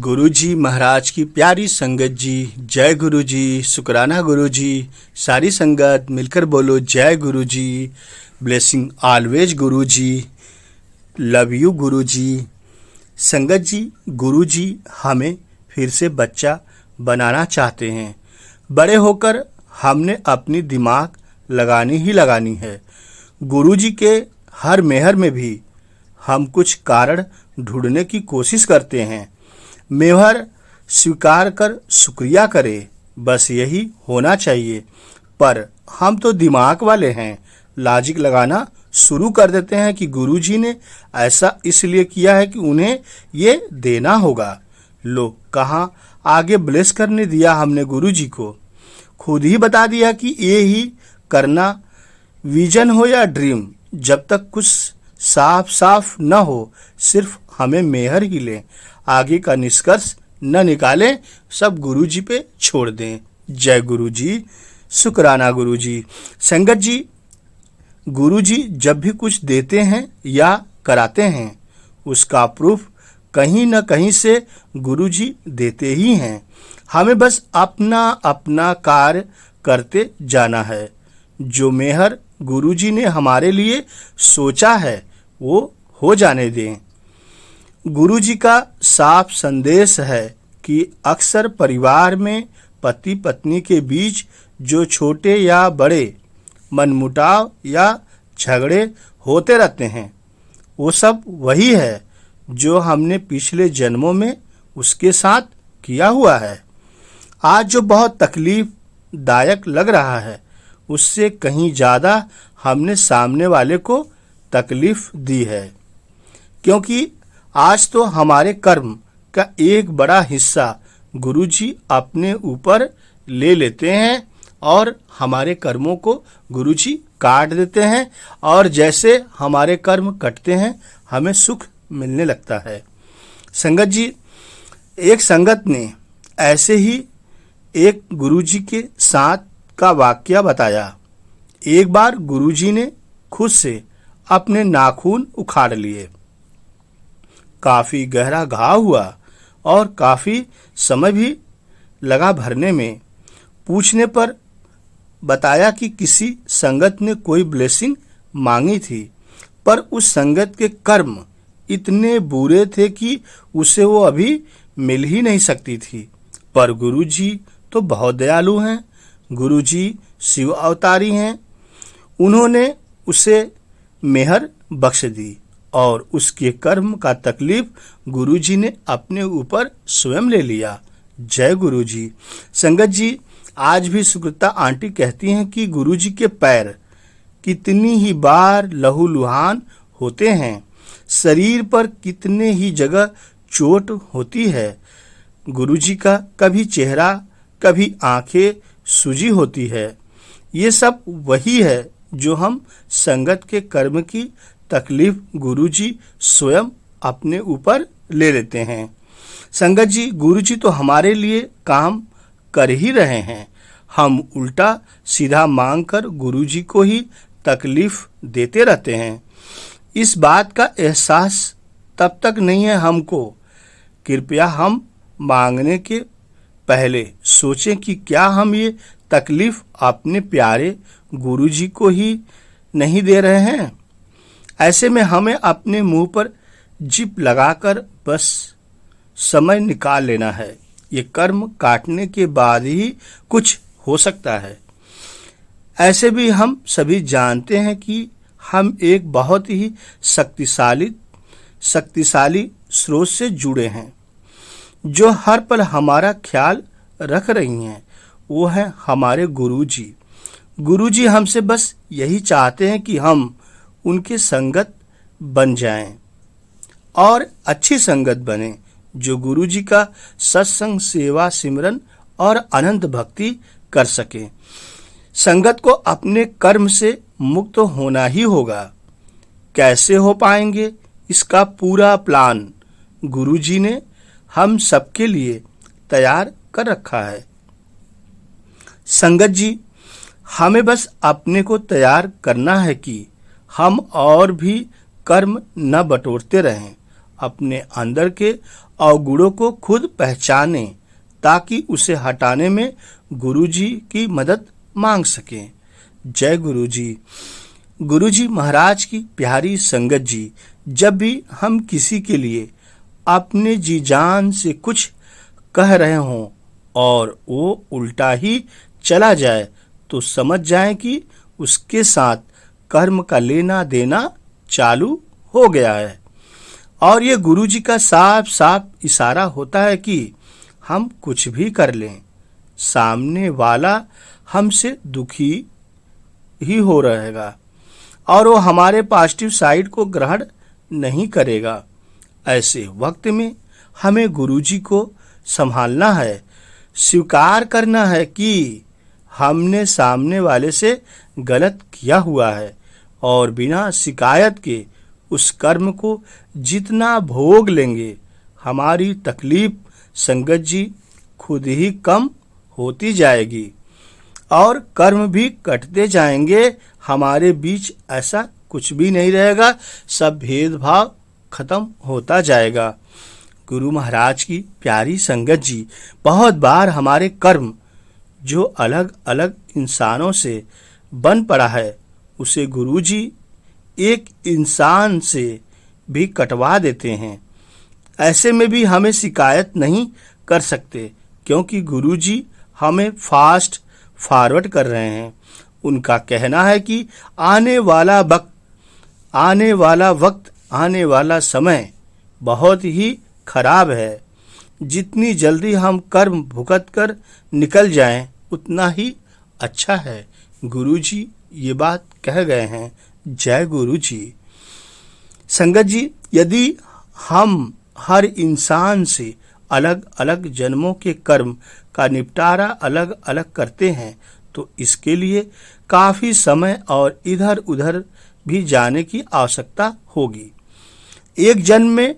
गुरुजी महाराज की प्यारी संगत जी, जय गुरुजी, शुक्राना गुरुजी। सारी संगत मिलकर बोलो जय Guruji. Blessing always Guruji, love you Guruji. संगत जी, गुरुजी हमें फिर से बच्चा बनाना चाहते हैं। बड़े होकर हमने अपनी दिमाग लगानी ही लगानी है। गुरुजी के हर मेहर में भी हम कुछ कारण ढूंढने की कोशिश करते हैं। मेहर स्वीकार कर शुक्रिया करें, बस यही होना चाहिए। पर हम तो दिमाग वाले हैं, लॉजिक लगाना शुरू कर देते हैं कि गुरुजी ने ऐसा इसलिए किया है कि उन्हें ये देना होगा। लो, कहाँ आगे ब्लेस करने दिया हमने गुरुजी को। खुद ही बता दिया कि ये ही करना, विजन हो या ड्रीम, जब तक कुछ साफ साफ न हो, सिर्फ हमें मेहर ही लें, आगे का निष्कर्ष न निकालें, सब गुरुजी पे छोड़ दें। जय गुरुजी, शुक्राना गुरुजी। संगत जी, गुरुजी जब भी कुछ देते हैं या कराते हैं, उसका प्रूफ कहीं न कहीं से गुरुजी देते ही हैं। हमें बस अपना अपना कार्य करते जाना है। जो मेहर गुरुजी ने हमारे लिए सोचा है वो हो जाने दें। गुरुजी का साफ संदेश है कि अक्सर परिवार में पति पत्नी के बीच जो छोटे या बड़े मनमुटाव या झगड़े होते रहते हैं, वो सब वही है जो हमने पिछले जन्मों में उसके साथ किया हुआ है। आज जो बहुत तकलीफदायक लग रहा है, उससे कहीं ज़्यादा हमने सामने वाले को तकलीफ दी है। क्योंकि आज तो हमारे कर्म का एक बड़ा हिस्सा गुरुजी अपने ऊपर ले लेते हैं और हमारे कर्मों को गुरुजी काट देते हैं, और जैसे हमारे कर्म कटते हैं हमें सुख मिलने लगता है। संगत जी, एक संगत ने ऐसे ही एक गुरुजी के साथ का वाकया बताया। एक बार गुरुजी ने खुद से अपने नाखून उखाड़ लिए। काफी गहरा घाव हुआ और काफी समय भी लगा भरने में। पूछने पर बताया कि किसी संगत ने कोई ब्लेसिंग मांगी थी, पर उस संगत के कर्म इतने बुरे थे कि उसे वो अभी मिल ही नहीं सकती थी। पर गुरुजी तो बहुत दयालु हैं, गुरुजी शिव अवतारी हैं। उन्होंने उसे मेहर बख्श दी और उसके कर्म का तकलीफ गुरुजी ने अपने ऊपर स्वयं ले लिया। जय गुरुजी। संगत जी, आज भी सुकृता आंटी कहती हैं कि गुरुजी के पैर कितनी ही बार लहूलुहान होते हैं, शरीर पर कितने ही जगह चोट होती है। गुरुजी का कभी चेहरा, कभी आंखें सूजी होती है। ये सब वही है जो हम संगत के कर्म की तकलीफ गुरुजी स्वयं अपने ऊपर ले लेते हैं। संगत जी, गुरुजी तो हमारे लिए काम कर ही रहे हैं। हम उल्टा सीधा मांगकर गुरुजी को ही तकलीफ देते रहते हैं। इस बात का एहसास तब तक नहीं है हमको। कृपया हम मांगने के पहले सोचें कि क्या हम ये तकलीफ अपने प्यारे गुरुजी को ही नहीं दे रहे हैं। ऐसे में हमें अपने मुंह पर जिप लगाकर बस समय निकाल लेना है। ये कर्म काटने के बाद ही कुछ हो सकता है। ऐसे भी हम सभी जानते हैं कि हम एक बहुत ही शक्तिशाली स्रोत से जुड़े हैं, जो हर पल हमारा ख्याल रख रही हैं। वो है हमारे गुरुजी। गुरुजी हमसे बस यही चाहते हैं कि हम उनके संगत बन जाएं और अच्छी संगत बने, जो गुरुजी का सत्संग, सेवा, सिमरन और अनंत भक्ति कर सके। संगत को अपने कर्म से मुक्त होना ही होगा। कैसे हो पाएंगे, इसका पूरा प्लान गुरुजी ने हम सबके लिए तैयार कर रखा है। संगत जी, हमें बस अपने को तैयार करना है कि हम और भी कर्म न बटोरते रहें। अपने अंदर के अवगुणों को खुद पहचाने ताकि उसे हटाने में गुरुजी की मदद मांग सकें। जय गुरुजी। गुरुजी महाराज की प्यारी संगत जी, जब भी हम किसी के लिए अपने जी जान से कुछ कह रहे हों और वो उल्टा ही चला जाए तो समझ जाएं कि उसके साथ कर्म का लेना देना चालू हो गया है। और ये गुरुजी का साफ साफ इशारा होता है कि हम कुछ भी कर लें, सामने वाला हमसे दुखी ही हो रहेगा और वो हमारे पॉजिटिव साइड को ग्रहण नहीं करेगा। ऐसे वक्त में हमें गुरुजी को संभालना है, स्वीकार करना है कि हमने सामने वाले से गलत किया हुआ है और बिना शिकायत के उस कर्म को जितना भोग लेंगे हमारी तकलीफ संगत जी खुद ही कम होती जाएगी और कर्म भी कटते जाएंगे। हमारे बीच ऐसा कुछ भी नहीं रहेगा, सब भेदभाव खत्म होता जाएगा। गुरु महाराज की प्यारी संगत जी, बहुत बार हमारे कर्म जो अलग अलग इंसानों से बन पड़ा है उसे गुरुजी एक इंसान से भी कटवा देते हैं। ऐसे में भी हमें शिकायत नहीं कर सकते क्योंकि गुरुजी हमें फास्ट फॉरवर्ड कर रहे हैं। उनका कहना है कि आने वाला वक्त आने वाला समय बहुत ही खराब है। जितनी जल्दी हम कर्म भुगत कर निकल जाएं उतना ही अच्छा है। गुरुजी ये बात कह गए हैं। जय गुरुजी। संगत जी, यदि हम हर इंसान से अलग अलग जन्मों के कर्म का निपटारा अलग अलग करते हैं तो इसके लिए काफी समय और इधर उधर भी जाने की आवश्यकता होगी। एक जन्म में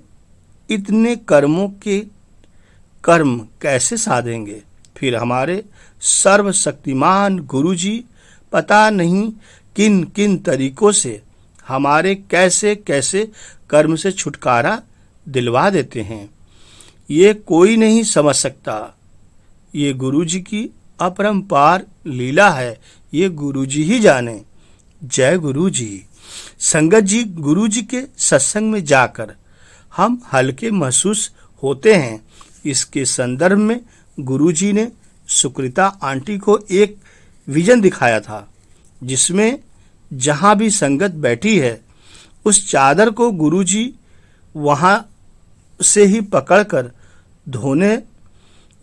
इतने कर्मों के कर्म कैसे साधेंगे? फिर हमारे सर्वशक्तिमान गुरुजी पता नहीं किन किन तरीकों से हमारे कैसे कैसे कर्म से छुटकारा दिलवा देते हैं, ये कोई नहीं समझ सकता। ये गुरुजी की अपरंपार लीला है, ये गुरुजी ही जाने। जय गुरुजी। संगत जी, गुरुजी के सत्संग में जाकर हम हल्के महसूस होते हैं। इसके संदर्भ में गुरुजी ने सुकृता आंटी को एक विजन दिखाया था जिसमें जहां भी संगत बैठी है उस चादर को गुरुजी वहां से ही पकड़कर धोने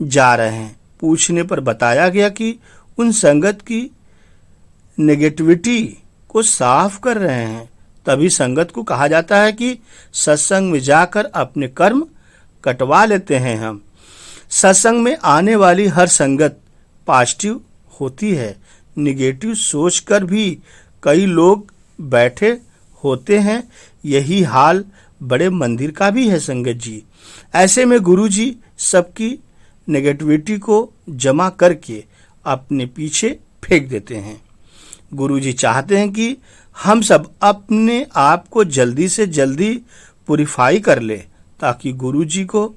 जा रहे हैं। पूछने पर बताया गया कि उन संगत की नेगेटिविटी को साफ कर रहे हैं। तभी संगत को कहा जाता है कि सत्संग में जाकर अपने कर्म कटवा लेते हैं। हम सत्संग में आने वाली हर संगत पॉजिटिव होती है। निगेटिव सोचकर भी कई लोग बैठे होते हैं। यही हाल बड़े मंदिर का भी है संगत जी। ऐसे में गुरुजी सबकी नेगेटिविटी को जमा करके अपने पीछे फेंक देते हैं। गुरुजी चाहते हैं कि हम सब अपने आप को जल्दी से जल्दी प्यूरिफाई कर ले ताकि गुरुजी को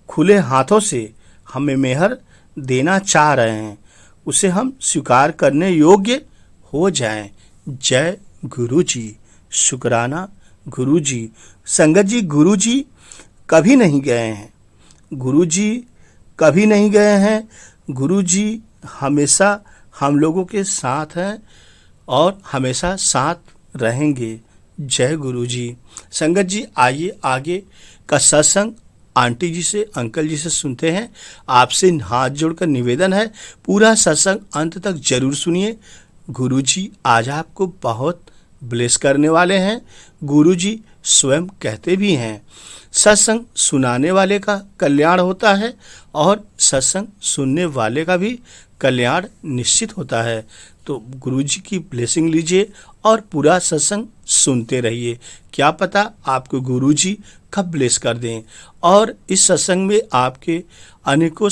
खुले हाथों से हमें मेहर देना चाह रहे हैं, उसे हम स्वीकार करने योग्य हो जाएं। जय गुरुजी। शुक्राना गुरुजी। संगत जी, गुरुजी कभी नहीं गए हैं। गुरुजी कभी नहीं गए हैं। गुरुजी हमेशा हम लोगों के साथ हैं और हमेशा साथ रहेंगे। जय गुरुजी। संगत जी, आइए आगे का सत्संग आंटी जी से, अंकल जी से सुनते हैं। आपसे हाथ जोड़कर निवेदन है, पूरा सत्संग अंत तक जरूर सुनिए। गुरुजी आज आपको बहुत ब्लेस करने वाले हैं। गुरुजी स्वयं कहते भी हैं, सत्संग सुनाने वाले का कल्याण होता है और सत्संग सुनने वाले का भी कल्याण निश्चित होता है। तो गुरुजी की ब्लेसिंग लीजिए और पूरा सत्संग सुनते रहिए। क्या पता आपको गुरुजी कब ब्लेस कर दें। और इस सत्संग में आपके अनेकों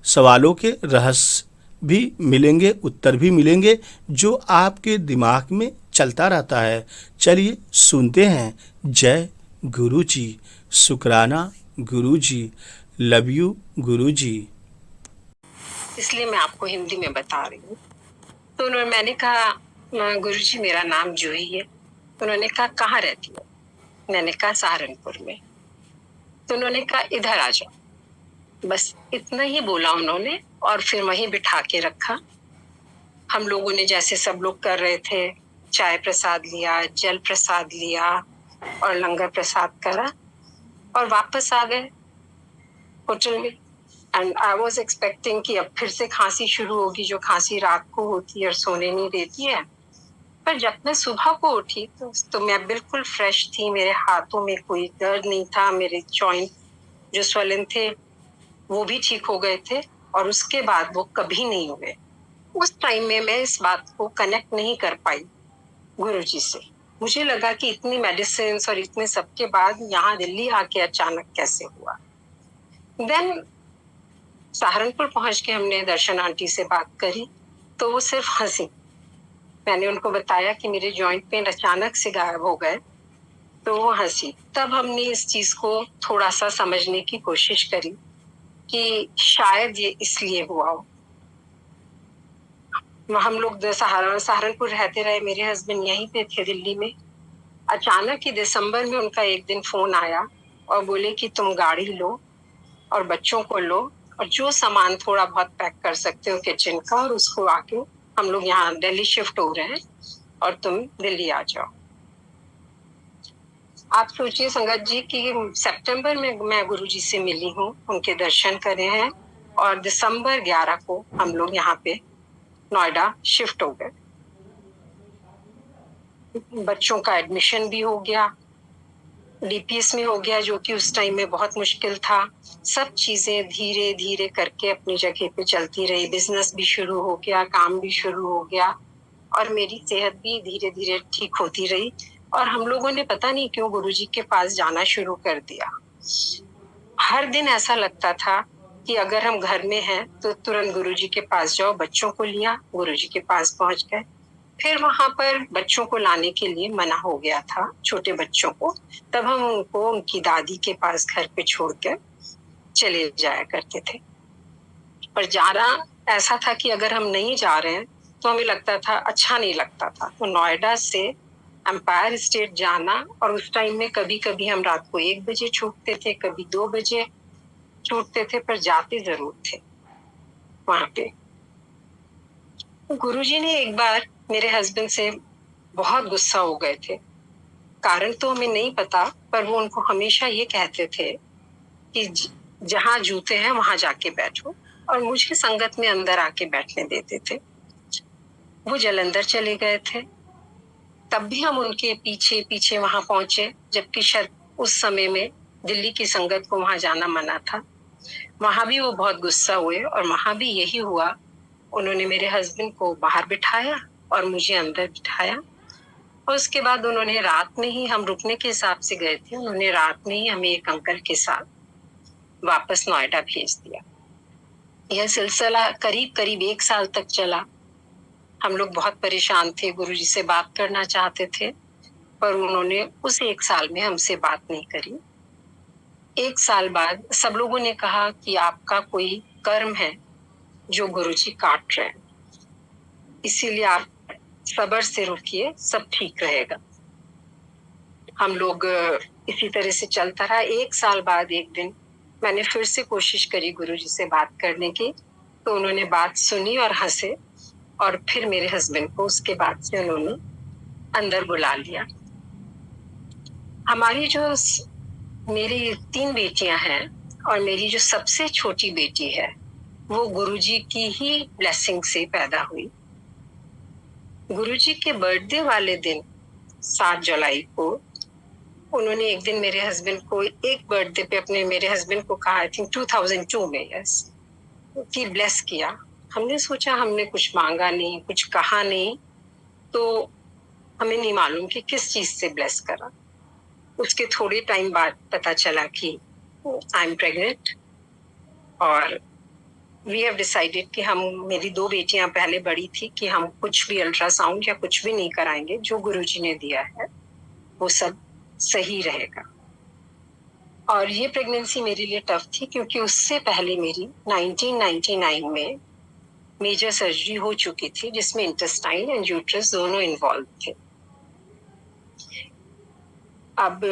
सवालों के रहस्य भी मिलेंगे, उत्तर भी मिलेंगे जो आपके दिमाग में चलता रहता है। चलिए सुनते हैं। जय गुरुजी। शुक्राना गुरुजी, लव यू गुरुजी। इसलिए मैं आपको हिंदी में बता रही हूँ। तो मैंने कहा गुरुजी मेरा नाम जूही है। तो उन्होंने कहा कहाँ रहती हो? मैंने कहा सहारनपुर में। तो उन्होंने कहा इधर आ जाओ। बस इतना ही बोला उन्होंने और फिर वहीं बिठा के रखा। हम लोगों ने जैसे सब लोग कर रहे थे, चाय प्रसाद लिया, जल प्रसाद लिया और लंगर प्रसाद करा और वापस आ गए होटल में। एंड आई वॉज एक्सपेक्टिंग कि अब फिर से खांसी शुरू होगी, जो खांसी रात को होती है और सोने नहीं देती है। पर जब मैं सुबह को उठी तो मैं बिल्कुल फ्रेश थी। मेरे हाथों में कोई दर्द नहीं था। मेरे जॉइंट जो स्वेलन थे वो भी ठीक हो गए थे और उसके बाद वो कभी नहीं हुए। उस टाइम में मैं इस बात को कनेक्ट नहीं कर पाई गुरुजी से। मुझे लगा कि इतनी मेडिसिन और इतने सब के बाद यहाँ दिल्ली आके अचानक कैसे हुआ। देन सहारनपुर पहुंच के हमने दर्शन आंटी से बात करी तो वो सिर्फ हंसी। मैंने उनको बताया कि मेरे जॉइंट पेन अचानक से गायब हो गए तो वो हंसी। तब हमने इस चीज को थोड़ा सा समझने की कोशिश करी कि शायद ये इसलिए हुआ हो। हम लोग सहारनपुर रहते रहे, मेरे हस्बैंड यहीं पे थे दिल्ली में। अचानक ही दिसंबर में उनका एक दिन फोन आया और बोले कि तुम गाड़ी लो और बच्चों को लो और जो सामान थोड़ा बहुत पैक कर सकते हो किचन का और उसको आके हम लोग यहाँ दिल्ली शिफ्ट हो रहे हैं और तुम दिल्ली आ जाओ। आप सोचिए संगत जी कि सितंबर में मैं गुरुजी से मिली हूँ, उनके दर्शन करे हैं और दिसंबर 11 को हम लोग यहाँ पे नोएडा शिफ्ट हो गए। बच्चों का एडमिशन भी हो गया, डीपीएस में हो गया, जो कि उस टाइम में बहुत मुश्किल था। सब चीजें धीरे धीरे करके अपनी जगह पे चलती रही। बिजनेस भी शुरू हो गया, काम भी शुरू हो गया और मेरी सेहत भी धीरे धीरे ठीक होती रही। और हम लोगों ने पता नहीं क्यों गुरुजी के पास जाना शुरू कर दिया। हर दिन ऐसा लगता था कि अगर हम घर में हैं तो तुरंत गुरुजी के पास जाओ। बच्चों को लिया, गुरुजी के पास पहुंच गए। फिर वहां पर बच्चों को लाने के लिए मना हो गया था, छोटे बच्चों को। तब हम उनको उनकी दादी के पास घर पे छोड़ कर चले जाया करते थे। पर जाना ऐसा था कि अगर हम नहीं जा रहे हैं तो हमें लगता था अच्छा नहीं लगता था। तो नोएडा से एम्पायर स्टेट जाना, और उस टाइम में कभी कभी हम रात को 1 बजे छूटते थे, कभी 2 बजे छूटते थे, पर जाते जरूर थे वहां पे। गुरुजी ने एक बार मेरे हस्बैंड से बहुत गुस्सा हो गए थे। कारण तो हमें नहीं पता, पर वो उनको हमेशा ये कहते थे कि जहां जूते हैं वहां जाके बैठो, और मुझे संगत में अंदर आके बैठने देते थे। वो जलंधर चले गए थे, तब भी हम उनके पीछे पीछे वहां पहुंचे, जबकि शायद उस समय में दिल्ली की संगत को वहां जाना मना था। वहां भी वो बहुत गुस्सा हुए और वहां भी यही हुआ। उन्होंने मेरे हस्बैंड को बाहर बिठाया और मुझे अंदर बिठाया। और उसके बाद उन्होंने रात में ही, हम रुकने के हिसाब से गए थे, उन्होंने रात में ही हमें एक अंकल के साथ वापस नोएडा भेज दिया। यह सिलसिला करीब करीब 1 साल तक चला। हम लोग बहुत परेशान थे, गुरुजी से बात करना चाहते थे, पर उन्होंने उस 1 साल में हमसे बात नहीं करी। 1 साल बाद सब लोगों ने कहा कि आपका कोई कर्म है जो गुरुजी काट रहे हैं, इसीलिए आप सब्र से रुकिए, सब ठीक रहेगा। हम लोग इसी तरह से चलता रहा। 1 साल बाद एक दिन मैंने फिर से कोशिश करी गुरुजी से बात करने की, तो उन्होंने बात सुनी और हंसे, और फिर मेरे हस्बैंड को उसके बाद से उन्होंने अंदर बुला लिया। हमारी जो मेरी 3 बेटियां हैं और मेरी जो सबसे छोटी बेटी है वो गुरुजी की ही ब्लेसिंग से पैदा हुई। गुरुजी के बर्थडे वाले दिन 7 जुलाई को उन्होंने एक दिन मेरे हस्बैंड को, एक बर्थडे पे अपने मेरे हस्बैंड को कहा, आई थिंक 2002 में, यस, कि ब्लेस किया। हमने सोचा, हमने कुछ मांगा नहीं, कुछ कहा नहीं, तो हमें नहीं मालूम कि किस चीज से ब्लेस करा। उसके थोड़े टाइम बाद पता चला कि आई एम प्रेग्नेंट, और वी हैव डिसाइडेड कि हम, मेरी 2 बेटियां पहले बड़ी थी, कि हम कुछ भी अल्ट्रासाउंड या कुछ भी नहीं कराएंगे, जो गुरुजी ने दिया है वो सब सही रहेगा। और ये प्रेगनेंसी मेरे लिए टफ थी क्योंकि उससे पहले मेरी 1999 में मेजर सर्जरी हो चुकी थी जिसमें इंटेस्टाइन एंड यूट्रस दोनों इन्वॉल्व थे। अब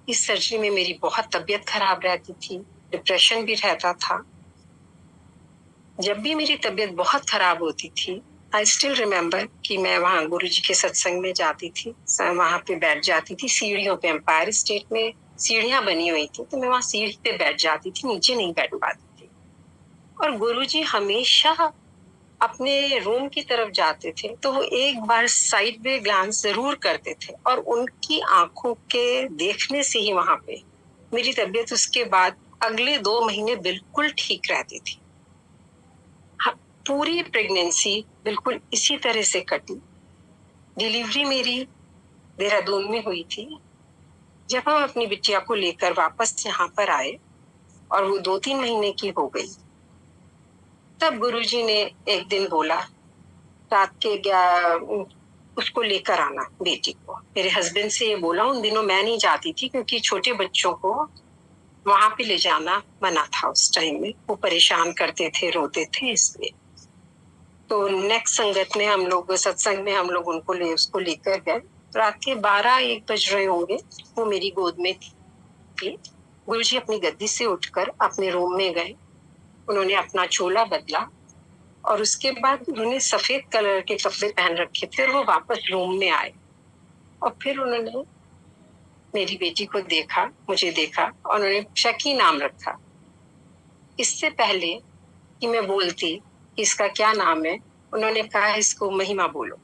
इस सर्जरी में मेरी बहुत तबीयत खराब रहती थी, डिप्रेशन भी रहता था। जब भी मेरी तबीयत बहुत खराब होती थी, आई स्टिल रिमेम्बर कि मैं वहाँ गुरुजी के सत्संग में जाती थी, वहाँ पे बैठ जाती थी सीढ़ियों पे। एम्पायर स्टेट में सीढ़ियां बनी हुई थी, तो मैं वहाँ सीढ़ी पे बैठ जाती थी, नीचे नहीं बैठ पाती थी। और गुरुजी हमेशा अपने रूम की तरफ जाते थे तो वो एक बार साइड में ग्लांस जरूर करते थे, और उनकी आंखों के देखने से ही वहां पे मेरी तबीयत उसके बाद अगले 2 महीने बिल्कुल ठीक रहती थी। हाँ, पूरी प्रेगनेंसी बिल्कुल इसी तरह से कटी। डिलीवरी मेरी देहरादून में हुई थी। जब हम अपनी बिटिया को लेकर वापस यहाँ पर आए और वो 2-3 महीने की हो गई, तब गुरुजी ने एक दिन बोला, रात के उसको लेकर आना बेटी को। मेरे हस्बैंड से ये बोला। उन दिनों मैं नहीं जाती थी क्योंकि छोटे बच्चों को वहां पे ले जाना मना था उस टाइम में, वो परेशान करते थे, रोते थे, इसलिए। तो नेक्स्ट संगत में हम लोग, सत्संग में हम लोग उसको लेकर गए। रात के 12-1 बज रहे होंगे, वो मेरी गोद में थी। गुरुजी अपनी गद्दी से उठकर अपने रूम में गए, उन्होंने अपना चोला बदला और उसके बाद उन्होंने सफेद कलर के कपड़े पहन रखे थे और वो वापस रूम में आए। और फिर उन्होंने मेरी बेटी को देखा, मुझे देखा, और उन्होंने शकी नाम रखा। इससे पहले कि मैं बोलती कि इसका क्या नाम है, उन्होंने कहा इसको महिमा बोलो,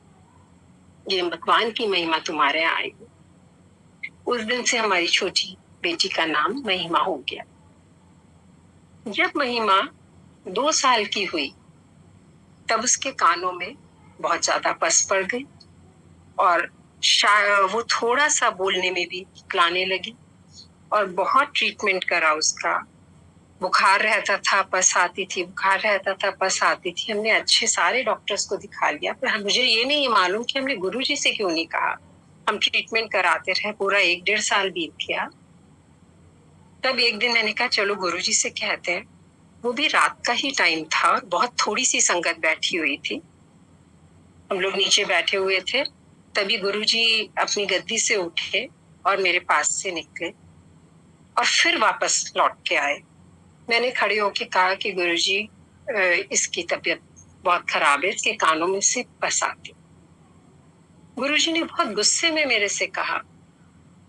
ये भगवान की महिमा तुम्हारे यहाँ आएगी। उस दिन से हमारी छोटी बेटी का नाम महिमा हो गया। जब महिमा 2 साल की हुई तब उसके कानों में बहुत ज्यादा पस पड़ गई और वो थोड़ा सा बोलने में भी इकलाने लगी और बहुत ट्रीटमेंट करा उसका। बुखार रहता था, पस आती थी, बुखार रहता था, पस आती थी। हमने अच्छे सारे डॉक्टर्स को दिखा लिया, पर मुझे ये नहीं मालूम कि हमने गुरुजी से क्यों नहीं कहा। हम ट्रीटमेंट कराते रहे, पूरा 1-1.5 साल बीत गया। तब एक दिन मैंने कहा चलो गुरुजी से कहते हैं। वो भी रात का ही टाइम था और बहुत थोड़ी सी संगत बैठी हुई थी, हम लोग नीचे बैठे हुए थे। तभी गुरुजी अपनी गद्दी से उठे और मेरे पास से निकले और फिर वापस लौट के आए। मैंने खड़े होके कहा कि गुरुजी, इसकी तबीयत बहुत खराब है, इसके कानों में से पस आती। गुरुजी ने बहुत गुस्से में मेरे से कहा,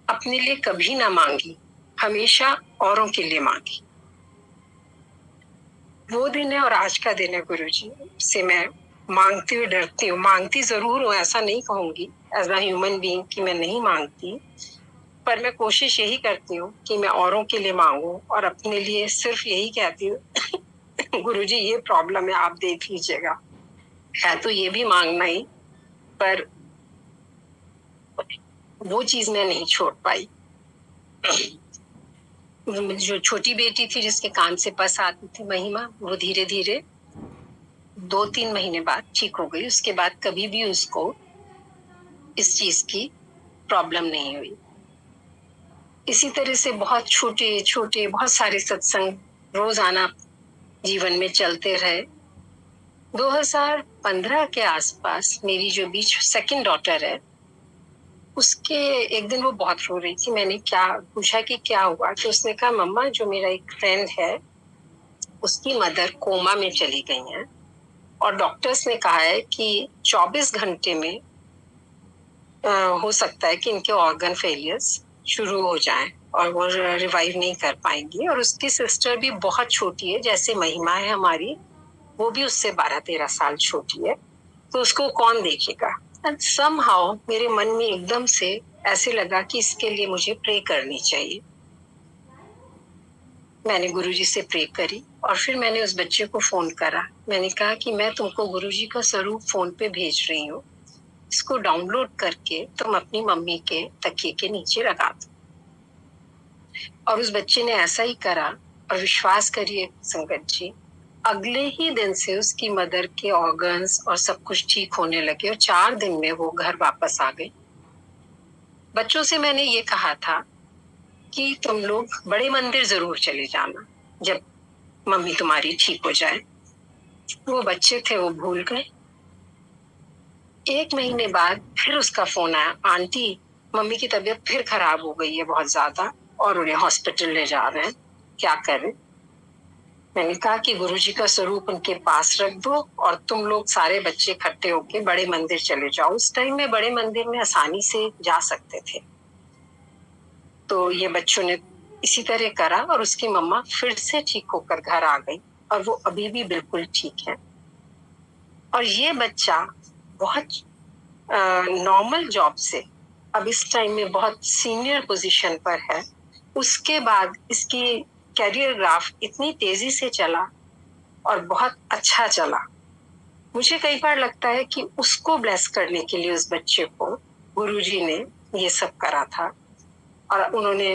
अपने लिए कभी ना मांगी, हमेशा औरों के लिए मांगी। वो दिन है और आज का दिन है गुरुजी से मैं मांगती हुई डरती हूँ। मांगती जरूर हूँ, ऐसा नहीं कहूंगी एज अ ह्यूमन बीइंग कि मैं नहीं मांगती, पर मैं कोशिश यही करती हूँ कि मैं औरों के लिए मांगू और अपने लिए सिर्फ यही कहती हूँ गुरुजी ये प्रॉब्लम है, आप देख लीजिएगा। है तो ये भी मांगना ही, पर वो चीज मैं नहीं छोड़ पाई। जो छोटी बेटी थी जिसके कान से पस आती थी, महिमा, वो धीरे धीरे 2-3 महीने बाद ठीक हो गई। उसके बाद कभी भी उसको इस चीज की प्रॉब्लम नहीं हुई। इसी तरह से बहुत छोटे छोटे बहुत सारे सत्संग रोजाना जीवन में चलते रहे। 2015 के आसपास मेरी जो बीच सेकंड डॉटर है, उसके एक दिन वो बहुत रो रही थी। मैंने क्या पूछा कि क्या हुआ, तो उसने कहा मम्मा, जो मेरा एक फ्रेंड है उसकी मदर कोमा में चली गई है और डॉक्टर्स ने कहा है कि 24 घंटे में हो सकता है कि इनके ऑर्गन फेलियर्स शुरू हो जाएं और वो रिवाइव नहीं कर पाएंगी। और उसकी सिस्टर भी बहुत छोटी है, जैसे महिमा है हमारी, वो भी उससे 12-13 साल छोटी है, तो उसको कौन देखेगा। एंड समहाउ मेरे मन में एकदम से ऐसे लगा कि इसके लिए मुझे प्रे करनी चाहिए। मैंने गुरुजी से प्रे करी और फिर मैंने उस बच्चे को फोन करा। मैंने कहा कि मैं तुमको गुरुजी का स्वरूप फोन पे भेज रही हूँ, इसको डाउनलोड करके तुम अपनी मम्मी के तकिए के नीचे लगा दो। और उस बच्चे ने ऐसा ही करा और विश्वास करिए संगत जी, अगले ही दिन से उसकी मदर के ऑर्गन्स और सब कुछ ठीक होने लगे और 4 दिन में वो घर वापस आ गई। बच्चों से मैंने ये कहा था कि तुम लोग बड़े मंदिर जरूर चले जाना जब मम्मी तुम्हारी ठीक हो जाए। वो बच्चे थे, वो भूल गए। 1 महीने बाद फिर उसका फोन आया, आंटी मम्मी की तबीयत फिर खराब हो गई है बहुत ज्यादा और उन्हें हॉस्पिटल ले जा रहे हैं, क्या करें। मैंने कहा कि गुरुजी का स्वरूप उनके पास रख दो और तुम लोग सारे बच्चे इकट्ठे होके बड़े मंदिर चले जाओ। उस टाइम में बड़े मंदिर में आसानी से जा सकते थे। तो ये बच्चों ने इसी तरह करा और उसकी मम्मा फिर से ठीक होकर घर आ गई और वो अभी भी बिल्कुल ठीक है। और ये बच्चा बहुत नॉर्मल जॉब से अब इस टाइम में बहुत सीनियर पोजीशन पर है। उसके बाद इसकी कैरियर ग्राफ इतनी तेजी से चला और बहुत अच्छा चला। मुझे कई बार लगता है कि उसको ब्लेस करने के लिए उस बच्चे को गुरुजी ने ये सब करा था और उन्होंने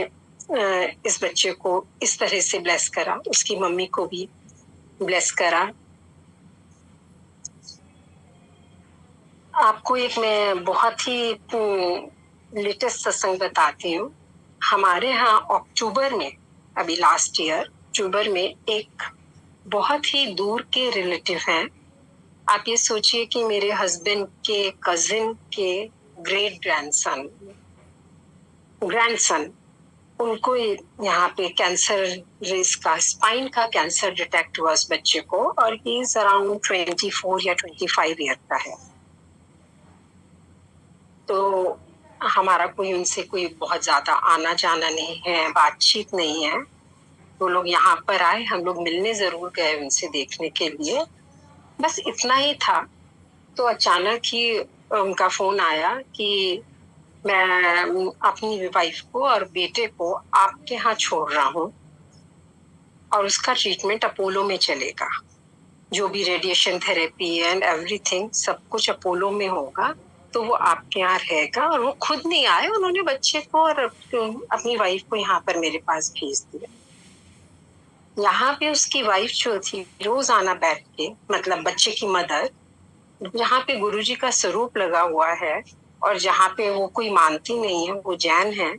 इस बच्चे को इस तरह से ब्लेस करा, उसकी मम्मी को भी ब्लेस करा। आपको एक मैं बहुत ही लेटेस्ट सत्संग बताती हूँ। हमारे यहाँ अक्टूबर में, अभी लास्ट ईयर अक्टूबर में, एक बहुत ही दूर के रिलेटिव हैं। आप ये सोचिए कि मेरे हस्बैंड के कजिन के ग्रेट ग्रैंडसन उनको यहाँ पे कैंसर रिस्क का, स्पाइन का कैंसर डिटेक्ट हुआ उस बच्चे को और ही इज अराउंड 24 या 25 ईयर का है। तो हमारा कोई उनसे कोई बहुत ज्यादा आना जाना नहीं है, बातचीत नहीं है। वो लोग यहाँ पर आए, हम लोग मिलने जरूर गए उनसे देखने के लिए, बस इतना ही था। तो अचानक ही उनका फोन आया कि मैं अपनी वाइफ को और बेटे को आपके यहाँ छोड़ रहा हूँ और उसका ट्रीटमेंट अपोलो में चलेगा। जो भी रेडिएशन थेरेपी एंड एवरीथिंग सब कुछ अपोलो में होगा, तो वो आपके यहाँ रहेगा। और वो खुद नहीं आए, उन्होंने बच्चे को और अपनी वाइफ को यहाँ पर मेरे पास भेज दिया। यहाँ पे उसकी वाइफ जो थी रोज आना बैठ के, मतलब बच्चे की मदर, जहाँ पे गुरुजी का स्वरूप लगा हुआ है और जहाँ पे वो कोई मानती नहीं है, वो जैन है,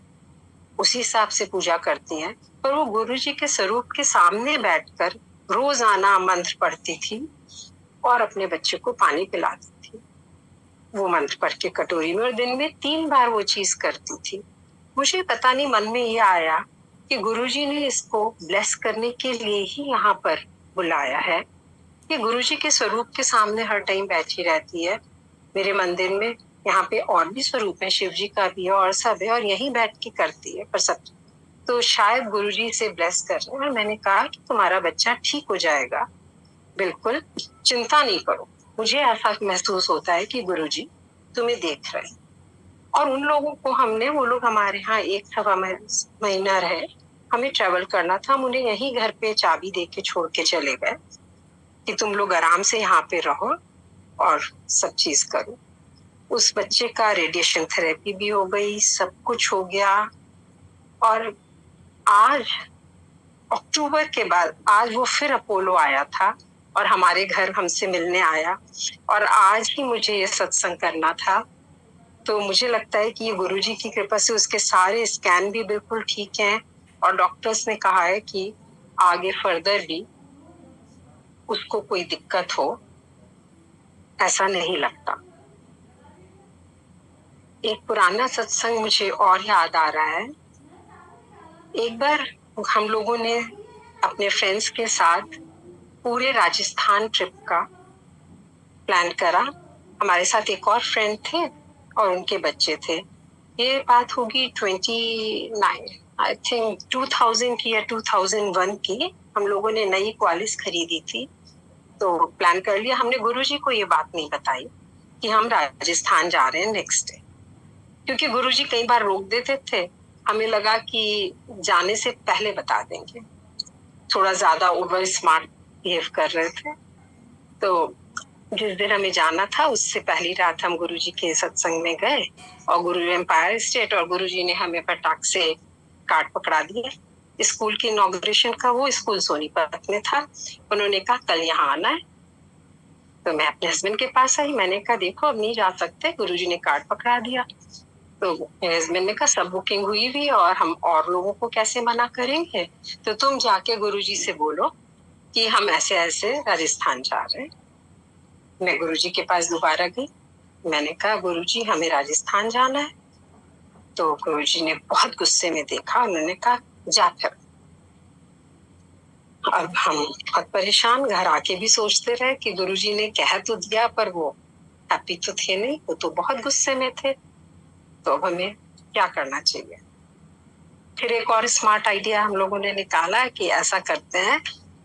उसी हिसाब से पूजा करती हैं, पर वो गुरुजी के स्वरूप के सामने बैठकर रोजाना मंत्र पढ़ती थी और अपने बच्चे को पानी पिलाती थी वो मंत्र पढ़ के कटोरी में, और दिन में 3 बार वो चीज करती थी। मुझे पता नहीं मन में ये आया कि गुरुजी ने इसको ब्लेस करने के लिए ही यहाँ पर बुलाया है। ये गुरुजी के स्वरूप के सामने हर टाइम बैठी रहती है मेरे मंदिर में। यहाँ पे और भी स्वरूप है, शिव जी का भी है और सब है, और यहीं बैठ के करती है, पर सब तो शायद गुरुजी से ब्लेस कर रहे हैं। और मैंने कहा कि तुम्हारा बच्चा ठीक हो जाएगा, बिल्कुल चिंता नहीं करो। मुझे ऐसा महसूस होता है कि गुरुजी तुम्हें देख रहे हैं। और उन लोगों को हमने, वो लोग हमारे यहाँ 1 सवा महीना रहे, हमें ट्रेवल करना था, हम उन्हें यही घर पे चाबी दे के छोड़ के चले गए कि तुम लोग आराम से यहाँ पे रहो और सब चीज करो। उस बच्चे का रेडिएशन थेरेपी भी हो गई, सब कुछ हो गया। और आज अक्टूबर के बाद आज वो फिर अपोलो आया था और हमारे घर हमसे मिलने आया, और आज ही मुझे ये सत्संग करना था। तो मुझे लगता है कि ये गुरुजी की कृपा से उसके सारे स्कैन भी बिल्कुल ठीक हैं और डॉक्टर्स ने कहा है कि आगे फर्दर भी उसको कोई दिक्कत हो ऐसा नहीं लगता। एक पुराना सत्संग मुझे और याद आ रहा है। एक बार हम लोगों ने अपने फ्रेंड्स के साथ पूरे राजस्थान ट्रिप का प्लान करा। हमारे साथ एक और फ्रेंड थे और उनके बच्चे थे। ये बात होगी 29 आई थिंक 2000 की या 2001 की। हम लोगों ने नई क्वालिस खरीदी थी, तो प्लान कर लिया। हमने गुरुजी को ये बात नहीं बताई कि हम राजस्थान जा रहे हैं नेक्स्ट डे, क्योंकि गुरुजी कई बार रोक देते थे। हमें लगा कि जाने से पहले बता देंगे, थोड़ा ज्यादा ओवर स्मार्ट बिहेव कर रहे थे। तो जिस दिन हमें जाना था उससे पहली रात हम गुरुजी के सत्संग में गए और गुरु एम्पायर स्टेट, और गुरुजी ने हमें फटाक से कार्ड पकड़ा दिया। स्कूल की इनॉग्रेशन का वो स्कूल सोनीपत में था। उन्होंने कहा कल यहाँ आना है। तो मैं अपने हस्बैंड के पास आई, मैंने कहा देखो अब नहीं जा सकते, गुरुजी ने कार्ड पकड़ा दिया। तो मेरे हस्बैंड ने कहा सब बुकिंग हुई भी और हम और लोगों को कैसे मना करेंगे, तो तुम जाके गुरुजी से बोलो कि हम ऐसे ऐसे राजस्थान जा रहे हैं। मैं गुरुजी के पास दोबारा गई। मैंने कहा गुरुजी हमें राजस्थान जाना है। तो गुरुजी ने बहुत गुस्से में देखा, उन्होंने कहा जा फिर। अब हम बहुत परेशान, घर आके भी सोचते रहे कि गुरुजी ने कह तो दिया पर वो हैप्पी तो थे नहीं, वो तो बहुत गुस्से में थे। तो अब हमें क्या करना चाहिए? फिर एक और स्मार्ट आइडिया हम लोगों ने निकाला कि ऐसा करते हैं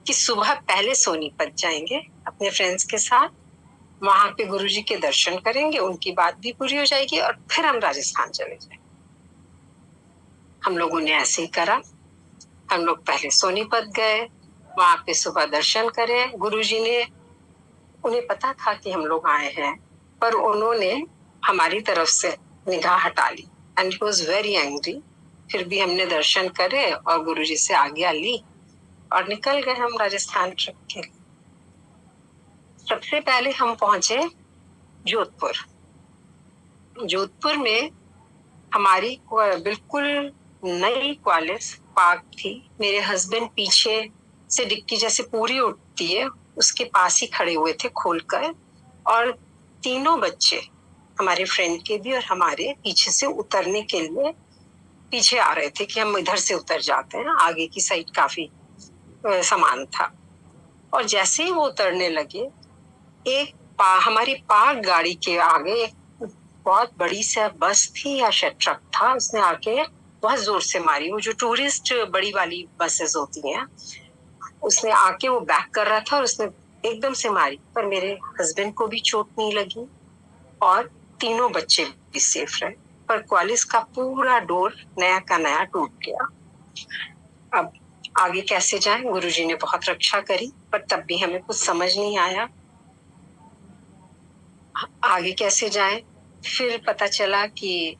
कि सुबह पहले सोनीपत जाएंगे अपने फ्रेंड्स के साथ, वहां पे गुरुजी के दर्शन करेंगे, उनकी बात भी पूरी हो जाएगी और फिर हम राजस्थान चले जाएंगे। हम लोगों ने ऐसे ही करा। हम लोग पहले सोनीपत गए, वहां पे सुबह दर्शन करे। गुरुजी ने, उन्हें पता था कि हम लोग आए हैं, पर उन्होंने हमारी तरफ से निगाह हटा ली and he was very angry. फिर भी हमने दर्शन करे और गुरुजी से आज्ञा ली और निकल गए हम राजस्थान ट्रिप के लिए। सबसे पहले हम पहुंचे जोधपुर। जोधपुर में हमारी बिल्कुल नई क्वालिस पार्क थी। मेरे हस्बैंड पीछे से डिक्की जैसे पूरी उठती है उसके पास ही खड़े हुए थे खोलकर, और तीनों बच्चे हमारे फ्रेंड के भी और हमारे पीछे से उतरने के लिए पीछे आ रहे थे कि हम इधर से उतर जाते हैं। आगे की साइड काफी सामान था और जैसे ही वो उतरने लगे, एक हमारी पार्क गाड़ी के आगे एक बहुत बड़ी सा बस थी या शायद ट्रक था, उसने आके बहुत जोर से मारी। वो जो टूरिस्ट बड़ी वाली बसेस होती हैं, उसने आके वो बैक कर रहा था और उसने एकदम से मारी, पर मेरे हस्बैंड को भी चोट नहीं लगी और तीनों बच्चे भी सेफ रहे। पर क्वालिस का पूरा डोर नया का नया टूट गया। अब आगे कैसे जाएं? गुरुजी ने बहुत रक्षा करी, पर तब भी हमें कुछ समझ नहीं आया आगे कैसे जाएं। फिर पता चला कि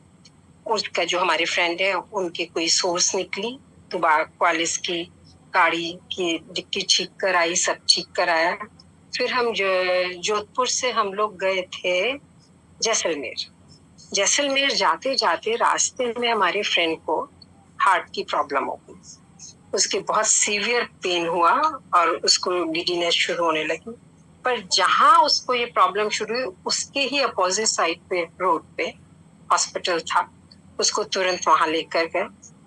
उसका जो हमारे फ्रेंड है उनके कोई सोर्स निकली, तो क्वालिस की गाड़ी की डिक्की ठीक कराई, सब ठीक कराया। फिर हम जोधपुर से हम लोग गए थे जैसलमेर। जैसलमेर जाते जाते रास्ते में हमारे फ्रेंड को हार्ट की प्रॉब्लम हो गई। उसके बहुत सीवियर पेन हुआ और उसको गिडीनेस शुरू होने लगी। पर जहां उसको ये प्रॉब्लम शुरू हुई उसके ही अपोजिट साइड पे रोड पे हॉस्पिटल था। उसको तुरंत वहां लेकर गए,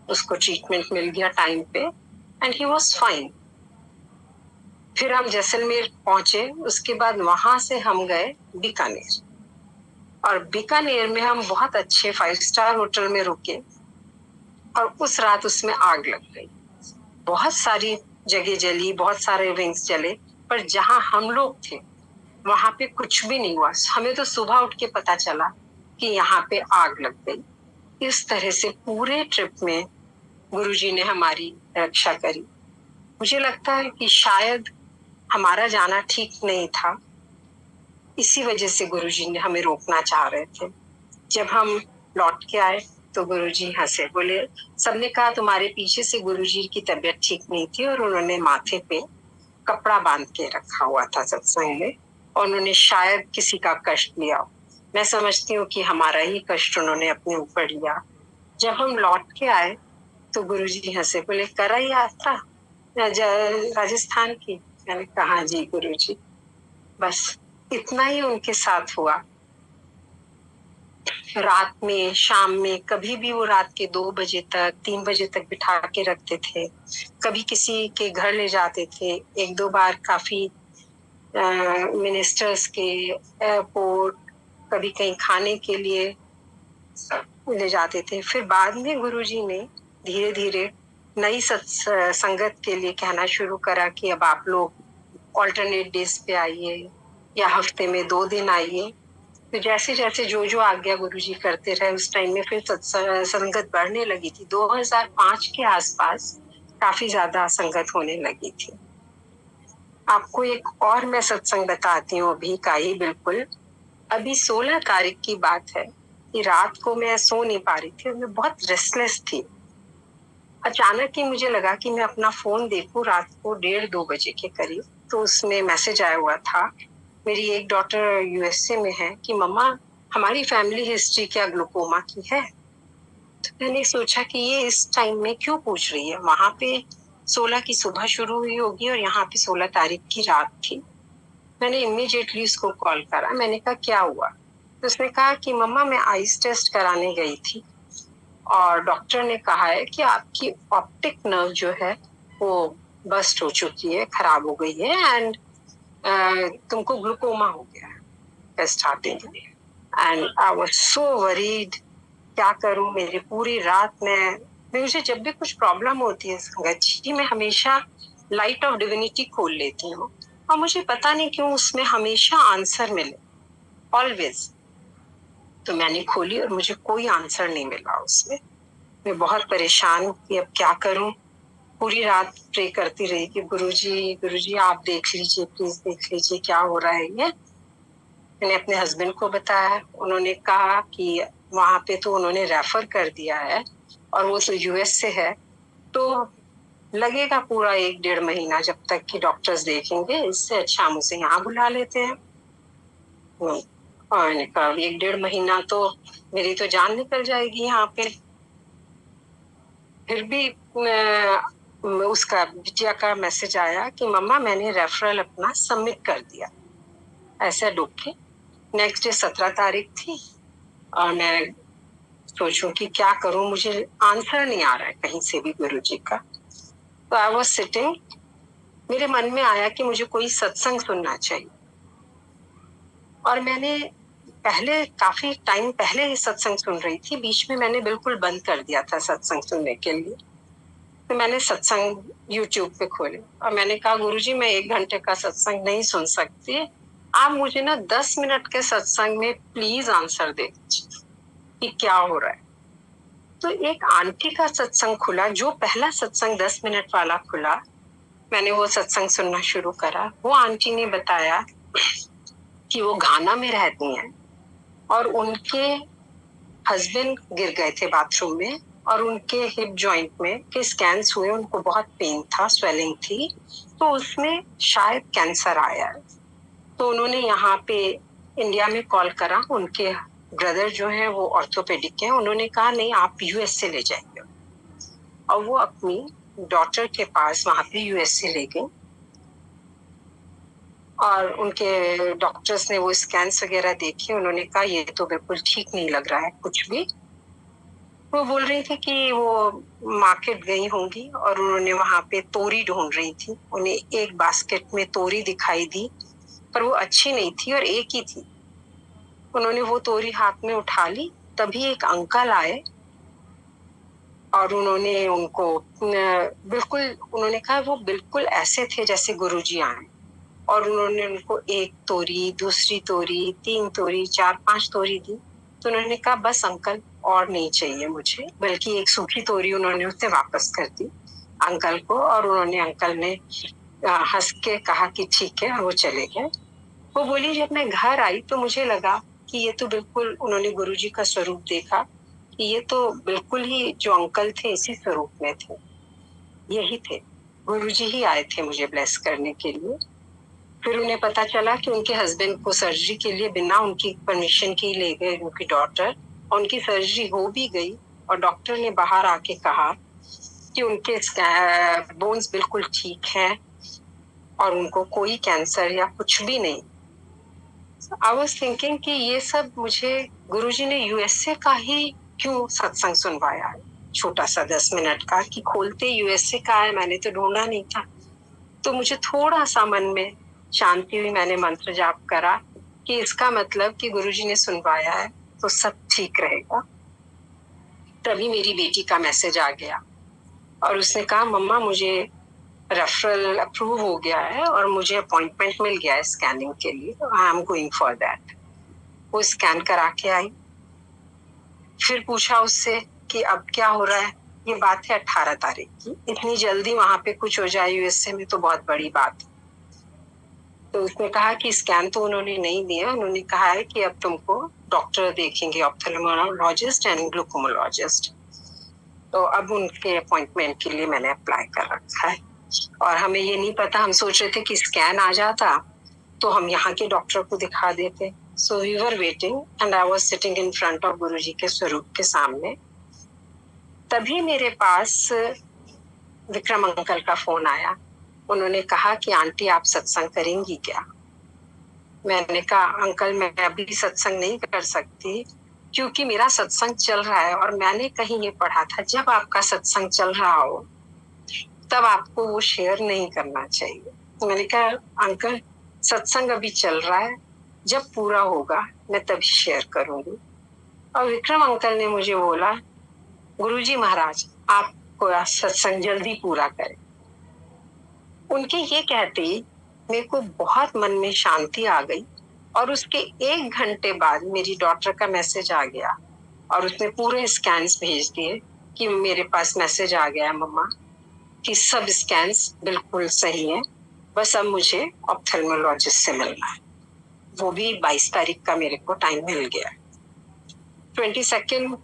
उसको ट्रीटमेंट मिल गया टाइम पे एंड ही वाज फाइन। फिर हम जैसलमेर पहुंचे, उसके बाद वहां से हम गए बीकानेर, और बीकानेर में हम बहुत अच्छे 5 स्टार होटल में रुके और उस रात उसमें आग लग गई। बहुत सारी जगह जली, बहुत सारे विंग्स जले, पर जहां हम लोग थे वहां पे कुछ भी नहीं हुआ। हमें तो सुबह उठ के पता चला कि यहाँ पे आग लग गई। इस तरह से पूरे ट्रिप में गुरुजी ने हमारी रक्षा करी। मुझे लगता है कि शायद हमारा जाना ठीक नहीं था, इसी वजह से गुरुजी ने हमें रोकना चाह रहे थे। जब हम लौट के आए तो गुरुजी हंसे, बोले, सबने कहा तुम्हारे पीछे से गुरुजी की तबीयत ठीक नहीं थी और उन्होंने माथे पे कपड़ा बांध के रखा हुआ था सत्संग में और उन्होंने शायद किसी का कष्ट लिया। मैं समझती हूँ कि हमारा ही कष्ट उन्होंने अपने ऊपर लिया। जब हम लौट के आए तो गुरुजी हंसे, बोले, करा यात्रा राजस्थान की? मैंने कहा जी गुरुजी। बस इतना ही उनके साथ हुआ। रात में, शाम में, कभी भी वो रात के 2 बजे तक, 3 बजे तक बिठा के रखते थे। कभी किसी के घर ले जाते थे। 1-2 बार काफी मिनिस्टर्स के एयरपोर्ट, कभी कहीं खाने के लिए ले जाते थे। फिर बाद में गुरुजी ने धीरे धीरे नई संगत के लिए कहना शुरू करा कि अब आप लोग ऑल्टरनेट डेज पे आइए या हफ्ते में 2 दिन आइए। तो जैसे जैसे जो आज्ञा गुरुजी करते रहे उस टाइम में फिर संगत बढ़ने लगी थी। 2005 के आसपास काफी ज्यादा संगत होने लगी थी। आपको एक और मैं सत्संग बताती हूँ अभी का ही बिल्कुल। अभी 16 तारीख की बात है कि रात को मैं सो नहीं पा रही थी और मैं बहुत रेस्टलेस थी। अचानक ही मुझे लगा कि मैं अपना फोन देखूं रात को 1:30-2 बजे के करीब, तो उसमें मैसेज आया हुआ था। मेरी एक डॉटर यूएसए में है कि मम्मा, हमारी फैमिली हिस्ट्री क्या ग्लूकोमा की है? तो मैंने सोचा कि ये इस टाइम में क्यों पूछ रही है, वहां पे 16 की सुबह शुरू हुई होगी और यहाँ पे 16 तारीख की रात थी। मैंने इमीडिएटली उसको कॉल करा, मैंने कहा क्या हुआ? तो उसने कहा कि मम्मा मैं आइस टेस्ट कराने गई थी और डॉक्टर ने कहा है कि आपकी ऑप्टिक नर्व जो है वो बस्ट हो चुकी है, खराब हो गई है एंड तुमको ग्लूकोमा हो गया है स्टार्टिंग में। And I was so worried, क्या करूं? मेरी पूरी रात में मुझे जब भी कुछ प्रॉब्लम होती है संगत जी, मैं हमेशा लाइट ऑफ डिविनिटी खोल लेती हूँ और मुझे पता नहीं क्यों उसमें हमेशा आंसर मिले, ऑलवेज। तो मैंने खोली और मुझे कोई आंसर नहीं मिला उसमें। मैं बहुत परेशान हूँ कि अब क्या करूं। पूरी रात प्रे करती रही कि गुरुजी आप देख लीजिए, प्लीज देख लीजिए क्या हो रहा है ये। मैंने अपने हस्बैंड को बताया, उन्होंने कहा कि वहां पे तो उन्होंने रेफर कर दिया है और वो तो यूएस से है, तो लगेगा पूरा 1-1.5 महीना जब तक कि डॉक्टर्स देखेंगे, इससे अच्छा हम उसे यहाँ बुला लेते हैं। और मैंने कहा 1-1.5 महीना तो मेरी तो जान निकल जाएगी यहाँ पे। फिर भी उसका बिटिया का मैसेज आया कि मम्मा मैंने रेफरल अपना सबमिट कर दिया। ऐसे डूब के नेक्स्ट डे 17 तारीख थी और मैं सोचूं कि क्या करूं, मुझे आंसर नहीं आ रहा है कहीं से भी गुरुजी का। तो आई वाज सिटिंग, मेरे मन में आया कि मुझे कोई सत्संग सुनना चाहिए और मैंने पहले काफी टाइम पहले ही सत्संग सुन रही थी, बीच में मैंने बिल्कुल बंद कर दिया था सत्संग सुनने के लिए। तो मैंने सत्संग यूट्यूब पे खोले और मैंने कहा गुरुजी मैं 1 घंटे का सत्संग नहीं सुन सकती, आप मुझे ना 10 मिनट के सत्संग में प्लीज आंसर दे दीजिए कि क्या हो रहा है। तो एक आंटी का सत्संग खुला, जो पहला सत्संग 10 मिनट वाला खुला, मैंने वो सत्संग सुनना शुरू करा। वो आंटी ने बताया कि वो घाना में रहती हैं और उनके हस्बैंड गिर गए थे बाथरूम में और उनके हिप जॉइंट में के स्कैन्स हुए, उनको बहुत पेन था, स्वेलिंग थी, तो उसमें शायद कैंसर आया है। तो उन्होंने यहाँ पे इंडिया में कॉल करा, उनके ब्रदर जो है वो ऑर्थोपेडिक है, उन्होंने कहा नहीं आप यूएस से ले जाइए, और वो अपनी डॉटर के पास वहां पे यूएस से ले गई और उनके डॉक्टर्स ने वो स्कैन्स वगैरह देखे, उन्होंने कहा ये तो बिल्कुल ठीक नहीं लग रहा है कुछ भी। वो बोल रही थी कि वो मार्केट गई होंगी और उन्होंने वहां पे तोरी ढूंढ रही थी, उन्हें एक बास्केट में तोरी दिखाई दी पर वो अच्छी नहीं थी और एक ही थी। उन्होंने वो तोरी हाथ में उठा ली, तभी एक अंकल आए और उन्होंने उनको बिल्कुल, उन्होंने कहा वो बिल्कुल ऐसे थे जैसे गुरुजी आए, और उन्होंने उनको एक तोरी, दूसरी तोरी, 3 तोरी, 4-5 तोरी दी। तो उन्होंने कहा बस अंकल और नहीं चाहिए मुझे, बल्कि एक सूखी तोरी उन्होंने उससे वापस कर दी अंकल को, और उन्होंने अंकल ने हंस के कहा कि ठीक है और वो चले गए। वो बोली जब मैं घर आई तो मुझे लगा कि ये तो बिल्कुल, उन्होंने गुरुजी का स्वरूप देखा कि ये तो बिल्कुल ही जो अंकल थे इसी स्वरूप में थे, यही थे, गुरुजी ही आए थे मुझे ब्लेस करने के लिए। फिर उन्हें पता चला कि उनके हस्बैंड को सर्जरी के लिए बिना उनकी परमिशन के ले गए उनकी डॉटर, उनकी सर्जरी हो भी गई और डॉक्टर ने बाहर आके कहा कि उनके बोन्स बिल्कुल ठीक हैं और उनको कोई कैंसर या कुछ भी नहीं। आई वाज थिंकिंग कि ये सब मुझे गुरुजी ने यूएसए का ही क्यों सत्संग सुनवाया है, छोटा सा 10 मिनट का, कि खोलते यूएसए का है, मैंने तो ढूंढा नहीं था। तो मुझे थोड़ा सा मन में शांति हुई, मैंने मंत्र जाप करा कि इसका मतलब कि गुरुजी ने सुनवाया है तो सब ठीक रहेगा। तभी मेरी बेटी का मैसेज आ गया और उसने कहा मम्मा मुझे रेफरल अप्रूव हो गया है और मुझे अपॉइंटमेंट मिल गया है स्कैनिंग के लिए, I am going for that. वो स्कैन करा के आई, फिर पूछा उससे कि अब क्या हो रहा है। ये बात है 18 तारीख की, इतनी जल्दी वहां पे कुछ हो जाए यूएसए में तो बहुत बड़ी बात है। तो उसने कहा कि स्कैन तो उन्होंने नहीं दिया, उन्होंने कहा है कि अब तुमको डॉक्टर देखेंगे, ऑप्थेल्मोलॉजिस्ट एंड ग्लूकोमोलॉजिस्ट। तो अब उनके अपॉइंटमेंट के लिए मैंने अप्लाई कर रखा है और हमें ये नहीं पता, हम सोच रहे थे कि स्कैन आ जाता तो हम यहाँ के डॉक्टर को दिखा देते। So we were waiting and I was sitting in front of Guruji के स्वरूप के सामने तभी मेरे पास विक्रम अंकल का फोन आया। उन्होंने कहा कि आंटी आप सत्संग करेंगी क्या? मैंने कहा अंकल मैं अभी सत्संग नहीं कर सकती क्योंकि मेरा सत्संग चल रहा है, और मैंने कहीं ये पढ़ा था जब आपका सत्संग चल रहा हो तब आपको वो शेयर नहीं करना चाहिए। तो मैंने कहा अंकल सत्संग अभी चल रहा है, जब पूरा होगा मैं तभी शेयर करूंगी। और विक्रम अंकल ने मुझे बोला गुरुजी महाराज आपको सत्संग जल्दी पूरा करें। उनके ये कहते ही मेरे को बहुत मन में शांति आ गई, और उसके 1 घंटे बाद मेरी डॉटर का मैसेज आ गया और उसने पूरे स्कैन्स भेज दिए कि मेरे पास मैसेज आ गया मम्मा कि सब स्कैन्स बिल्कुल सही है, बस अब मुझे ऑप्थेल्मोलॉजिस्ट से मिलना है। वो भी 22 तारीख का मेरे को टाइम मिल गया, 22।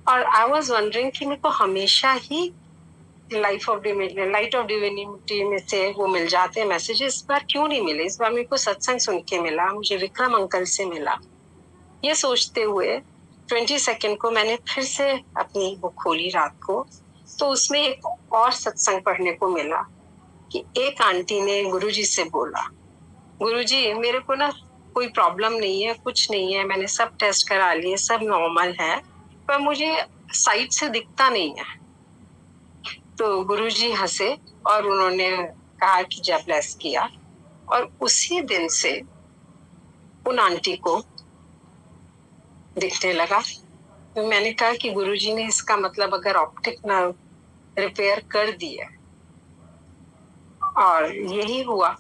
और आई वॉज वंडरिंग कि मेरे को हमेशा ही लाइट ऑफ डिविनिटी में से वो मिल जाते हैं मैसेजेस, इस बार क्यों नहीं मिले? इस बार मेरे को सत्संग सुन के मिला, मुझे विक्रम अंकल से मिला। ये सोचते हुए 22 को मैंने फिर से अपनी बुक खोली रात को, तो उसमें एक और सत्संग पढ़ने को मिला कि एक आंटी ने गुरुजी से बोला गुरुजी मेरे को ना कोई प्रॉब्लम नहीं है, कुछ नहीं है, मैंने सब टेस्ट करा लिए, सब नॉर्मल है, पर मुझे साइड से दिखता नहीं है। तो गुरुजी हंसे और उन्होंने कहा कि जब ब्लेस किया, और उसी दिन से उन आंटी को दिखने लगा। तो मैंने कहा कि गुरुजी ने इसका मतलब अगर ऑप्टिक नर्व रिपेयर कर दिया, और यही हुआ।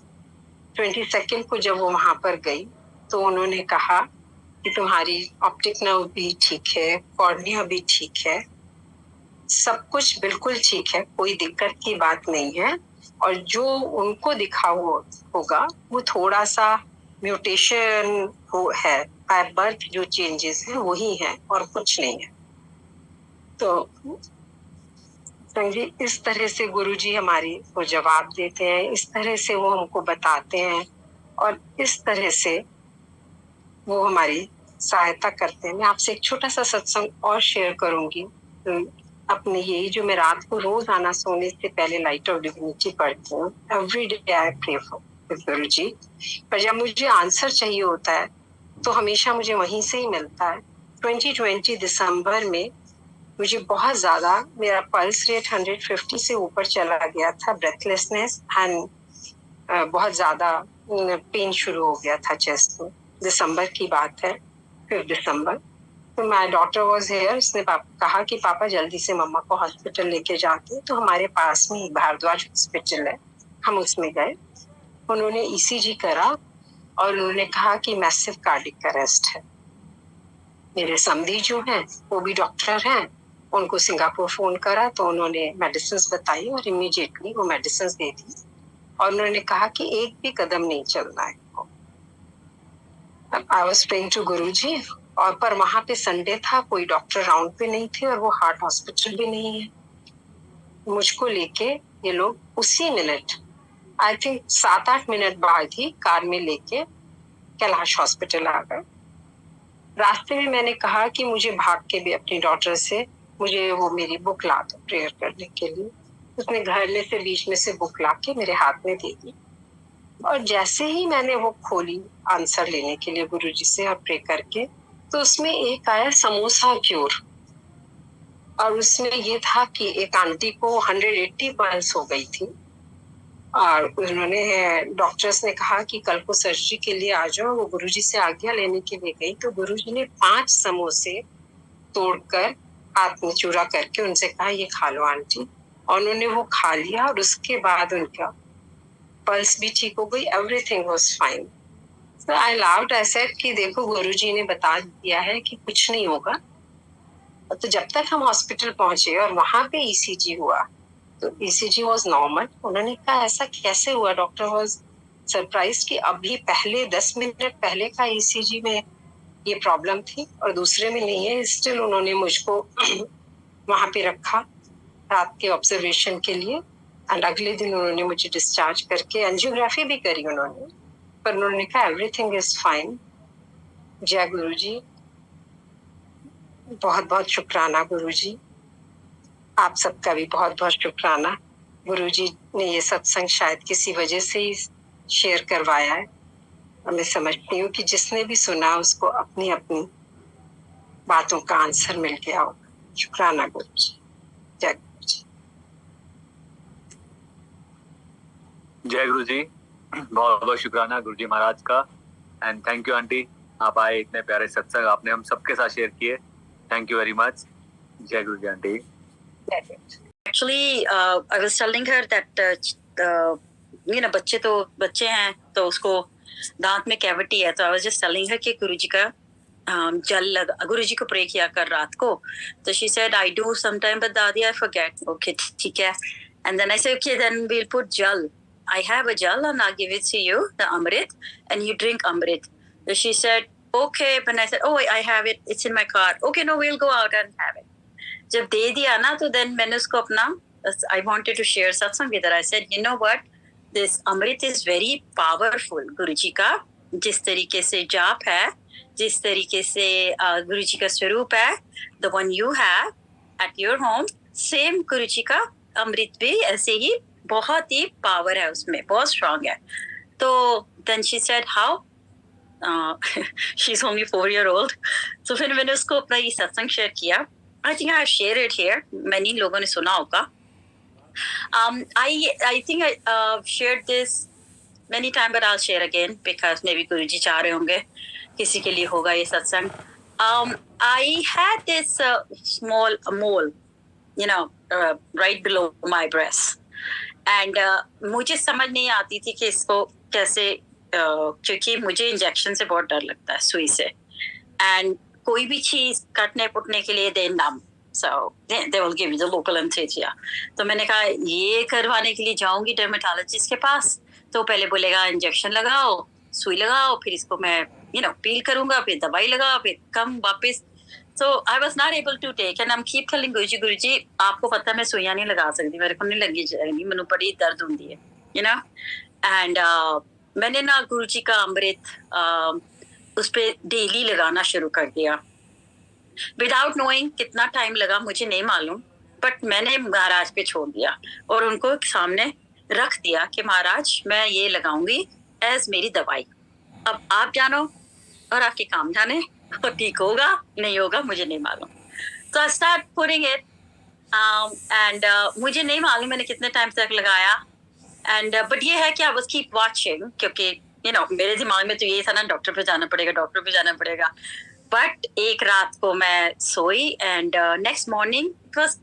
22 को जब वो वहां पर गई तो उन्होंने कहा कि तुम्हारी ऑप्टिक नर्व भी ठीक है, कॉर्निया भी ठीक है, सब कुछ बिल्कुल ठीक है, कोई दिक्कत की बात नहीं है, और जो उनको दिखा होगा वो थोड़ा सा म्यूटेशन हो है, बाय बर्थ जो चेंजेस हैं वही हैं और कुछ नहीं है। तो संजी इस तरह से गुरुजी हमारी को जवाब देते हैं, इस तरह से वो हमको बताते हैं, और इस तरह से वो हमारी सहायता करते हैं। मैं आपसे एक छोटा सा सत्संग और शेयर करूंगी। अपने यही जो मैं रात को रोज आना सोने से पहले लाइट ऑफ डिविनिटी पढ़ती हूँ, every day I pray for Guruji, पर जब मुझे आंसर चाहिए होता है तो हमेशा मुझे वहीं से ही मिलता है। 2020 दिसंबर में मुझे बहुत ज्यादा मेरा पल्स रेट 150 से ऊपर चला गया था, ब्रेथलेसनेस एंड बहुत ज्यादा पेन शुरू हो गया था चेस्ट में। दिसंबर की बात है, 5 दिसंबर। तो माय डॉटर वाज हियर, उसने कहा कि पापा जल्दी से मम्मा को हॉस्पिटल लेके जाते। तो हमारे पास में भारद्वाज हॉस्पिटल है, हम उसमें गए। उन्होंने ईसीजी करा और उन्होंने कहा कि मैसिव कार्डिक अरेस्ट है। मेरे समधी जो हैं वो भी डॉक्टर हैं, उनको सिंगापुर फोन करा तो उन्होंने मेडिसिन बताई और इमीडिएटली वो मेडिसिन दे दी, और उन्होंने कहा कि एक भी कदम नहीं चलना है। आई वाज प्रेइंग टू गुरुजी, और पर वहां पे संडे था, कोई डॉक्टर राउंड पे नहीं थे और वो हार्ट हॉस्पिटल भी नहीं है। मुझको लेके ये लोग उसी मिनट, आई थिंक 7-8 मिनट बाद ही कार में लेके कैलाश हॉस्पिटल आ गए। रास्ते में मैंने कहा कि मुझे भाग के भी अपनी डॉटर से मुझे वो मेरी बुक ला दो प्रेयर करने के लिए। उसने घर में से बीच में से बुक ला के मेरे हाथ में दे दी, और जैसे ही मैंने वो खोली आंसर लेने के लिए गुरुजी से और प्रे करके, तो उसमें एक आया समोसा क्योर, और उसमें ये था कि एक आंटी को 180 पल्स हो गई थी, और उन्होंने डॉक्टर्स ने कहा कि कल को सर्जरी के लिए आ जाओ। वो गुरुजी से आज्ञा लेने के लिए गई तो गुरुजी ने 5 समोसे तोड़कर हाथ में चूरा करके उनसे कहा ये खा लो आंटी, और उन्होंने वो खा लिया, और उसके बाद उनका पल्स भी ठीक हो गई, everything was fine. So I laughed, I said कि देखो गुरुजी ने बता दिया है कि कुछ नहीं होगा। तो जब तक हम हॉस्पिटल पहुंचे और वहां पे ईसीजी हुआ तो ईसीजी वाज नॉर्मल। उन्होंने कहा ऐसा कैसे हुआ? डॉक्टर वाज सरप्राइज कि अभी पहले 10 मिनट पहले का ईसीजी में ये प्रॉब्लम थी और दूसरे में नहीं है। स्टिल उन्होंने मुझको वहां पे रखा रात के ऑब्जर्वेशन के लिए, एंड अगले दिन उन्होंने मुझे डिस्चार्ज करके एंजियोग्राफी भी करी उन्होंने, पर उन्होंने कहा एवरीथिंग इज फाइन। जय गुरु जी, बहुत बहुत शुक्राना गुरु जी। आप सबका भी बहुत बहुत शुक्राना। गुरुजी ने ये सत्संग शायद किसी वजह से ही शेयर करवाया है, और मैं समझती हूँ कि जिसने भी सुना उसको अपनी अपनी बातों का आंसर मिल गया होगा। शुक्राना गुरुजी। जय गुरु जी। जय गुरु जी। बहुत बहुत शुक्राना गुरु जी महाराज का। एंड थैंक यू आंटी, आप आए, इतने प्यारे सत्संग आपने हम सबके साथ शेयर किए। Thank you very much. जय गुरु जी aunty. Actually, I was telling her that बच्चे तो बच्चे हैं, तो उसको दांत में कैविटी है, तो I was just telling her कि गुरुजी का जल लगा, गुरुजी को प्रे किया कर रात को. तो she said I do sometime, but दादी I forget. Okay, ठीक है. And then I said okay, then we'll put jal. I have a jal and I'll give it to you, the amrit, and you drink amrit. So she said okay, but I said oh I have it, it's in my car. Okay, no, we'll go out and have it. जब दे दिया ना, तो then मैंने उसको अपना I wanted to share satsang with her. I said you know what, this amrit is very powerful. गुरुजी का जिस तरीके से जाप है, जिस तरीके से गुरुजी का स्वरूप है, the one you have at your home, same गुरुजी का अमृत भी ऐसे ही बहुत ही पावर है उसमें, बहुत स्ट्रांग है. तो then she said how, she's only 4-year-old. तो फिर मैंने उसको अपना ये सत्संग शेयर किया. I think I have shared it here. many लोगों ने सुना होगा. I think I shared this many times, but I'll share again because maybe गुरुजी चाह रहे होंगे किसी के लिए होगा ये सत्संग. I had this small mole, right below my breast, and मुझे समझ नहीं आती थी कि इसको कैसे, क्योंकि मुझे इंजेक्शन से बहुत डर लगता है, सुई से, and कोई भी चीज कटने पुटने के लिए they numb, so they will give you the local anesthesia. तो मैंने कहा ये करवाने के लिए जाऊंगी डर्मेटोलॉजिस्ट के पास, तो पहले बोलेगा इंजेक्शन लगाओ, सुई लगाओ, फिर इसको मैं पील करूंगा, फिर दवाई लगाओ, फिर कम वापस. So I was not able to take, and I'm keep telling गुरुजी आपको पता है मैं सुइयां नहीं लगा सकती, मेरे को नहीं लगी जाएगी, मैंने बड़ी दर्द होती है, and मैंने ना गुरुजी का अमृत उस पे डेली लगाना शुरू कर दिया. विदाउट नोइंग कितना टाइम लगा मुझे नहीं मालूम, बट मैंने महाराज पे छोड़ दिया और उनको सामने रख दिया कि महाराज मैं ये लगाऊंगी एज मेरी दवाई, अब आप जानो और आपके काम जाने, और ठीक होगा नहीं होगा मुझे नहीं मालूम. तो I start putting it, and मुझे नहीं मालूम मैंने कितने टाइम तक लगाया, एंड बट ये है कि आई वाज कीप वाचिंग, क्योंकि मेरे दिमाग में तो ये था ना डॉक्टर पे जाना पड़ेगा. बट एक रात को मैं सोई, and next morning it was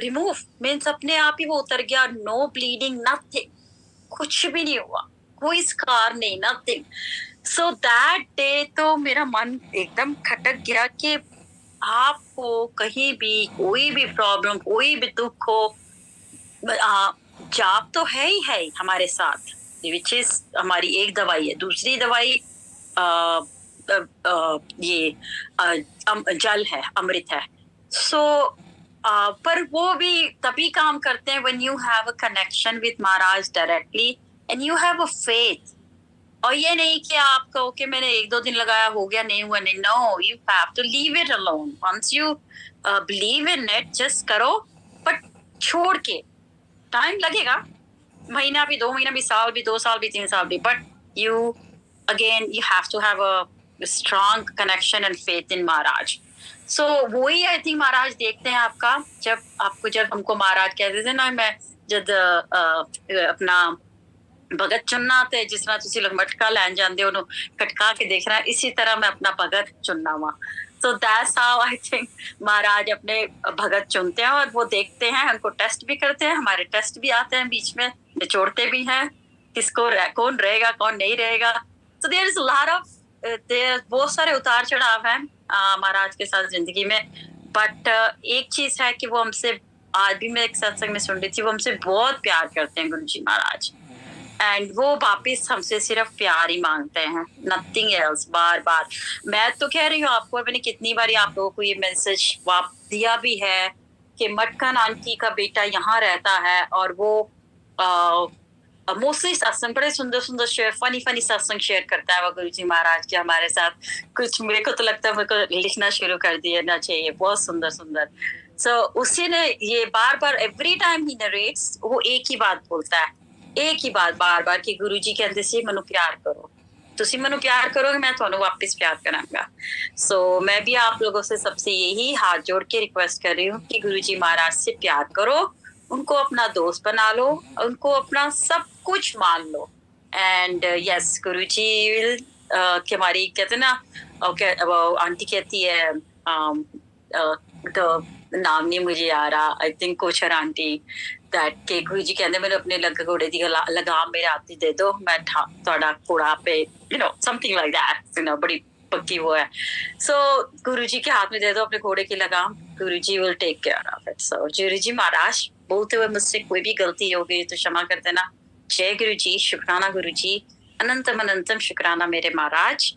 remove, means अपने आप ही वो उतर गया. नो ब्लीडिंग, नथिंग, कुछ भी नहीं हुआ, कोई स्कार नहीं, नथिंग. सो दैट डे तो मेरा मन एकदम खटक गया कि आपको कहीं भी कोई भी प्रॉब्लम, कोई भी दुख हो, जाप तो है ही हमारे साथ, विच इज हमारी एक दवाई है. दूसरी दवाई ये जल है, अमृत है. सो पर वो भी तभी काम करते हैं when you have a connection with Maharaj directly and you have a faith. और ये नहीं कि आप कहो कि मैंने 1-2 दिन लगाया हो गया, नहीं हुआ, नहीं. No, you have to leave it alone. Once you believe in it, just करो, but छोड़ के टाइम लगेगा, महीना भी, 2 महीना भी, साल भी, 2 साल भी, 3 साल भी, but you have to have a strong connection and faith in Maharaj. So वही आई थिंक महाराज देखते हैं आपका, जब हमको महाराज कहते थे ना, मैं जब अपना भगत चुनना थे, जिस तरह तुसी लोग मटका लैन जाते हो कटका के देखना, इसी तरह मैं अपना भगत चुनना हुआ. So that's how I think महाराज अपने भगत चुनते हैं, और वो देखते हैं, हमको टेस्ट भी करते हैं, हमारे टेस्ट भी आते हैं बीच में, निचोड़ते भी हैं किसको कौन रहेगा कौन नहीं रहेगा. So there is a lot of बहुत सारे उतार चढ़ाव हैं महाराज के साथ जिंदगी में, बट एक चीज है कि वो हमसे, आज भी मैं एक सत्संग में सुन रही थी, वो हमसे बहुत प्यार करते हैं गुरुजी महाराज, एंड वो वापिस हमसे सिर्फ प्यार ही मांगते हैं, नथिंग एल्स. बार मैं तो कह रही हूँ आपको, मैंने कितनी बार आप लोगों को ये मैसेज दिया भी है कि मटकन आंटी का बेटा यहाँ रहता है, और वो मोस्टली सत्संग बड़े सुंदर शेयर, फनी सत्संग शेयर करता है वो गुरुजी महाराज के हमारे साथ. कुछ मेरे को तो लगता है मेरे को लिखना शुरू कर दिया ना चाहिए, बहुत सुंदर. सो उसी ने ये बार बार एवरी टाइम ही नरेट्स, वो एक ही बात बोलता है, एक ही बात बार बार कि गुरुजी कहते सी मनु प्यार करो, तुसी मनु प्यार करोगे मैं ਤੁਹਾਨੂੰ वापस प्यार करांगा। सो मैं भी आप लोगों से सबसे यही हाथ जोड़ के रिक्वेस्ट कर रही हूँ कि गुरुजी महाराज से प्यार करो, उनको अपना दोस्त बना लो, उनको अपना सब कुछ मान लो। एंड यस गुरुजी विल कि हमारी कहते ना, आंटी कहती है तो नाम नहीं मुझे आ रहा, I think Kochar aunty, that के गुरुजी कहते मैंने अपने घोड़े की लगाम मेरे हाथ ही दे दो, मैं थोड़ा घोड़ा पे समथिंग लाइक दैट, बड़ी पक्की वो है। सो गुरुजी के हाथ में दे दो अपने घोड़े की लगाम, Guruji will take care of it. So Guruji Maharaj बोलते हुए मुझसे कोई भी गलती हो गई तो क्षमा कर देना। जय गुरुजी, शुक्राना गुरुजी, अनंतम अनंतम शुक्राना मेरे महाराज।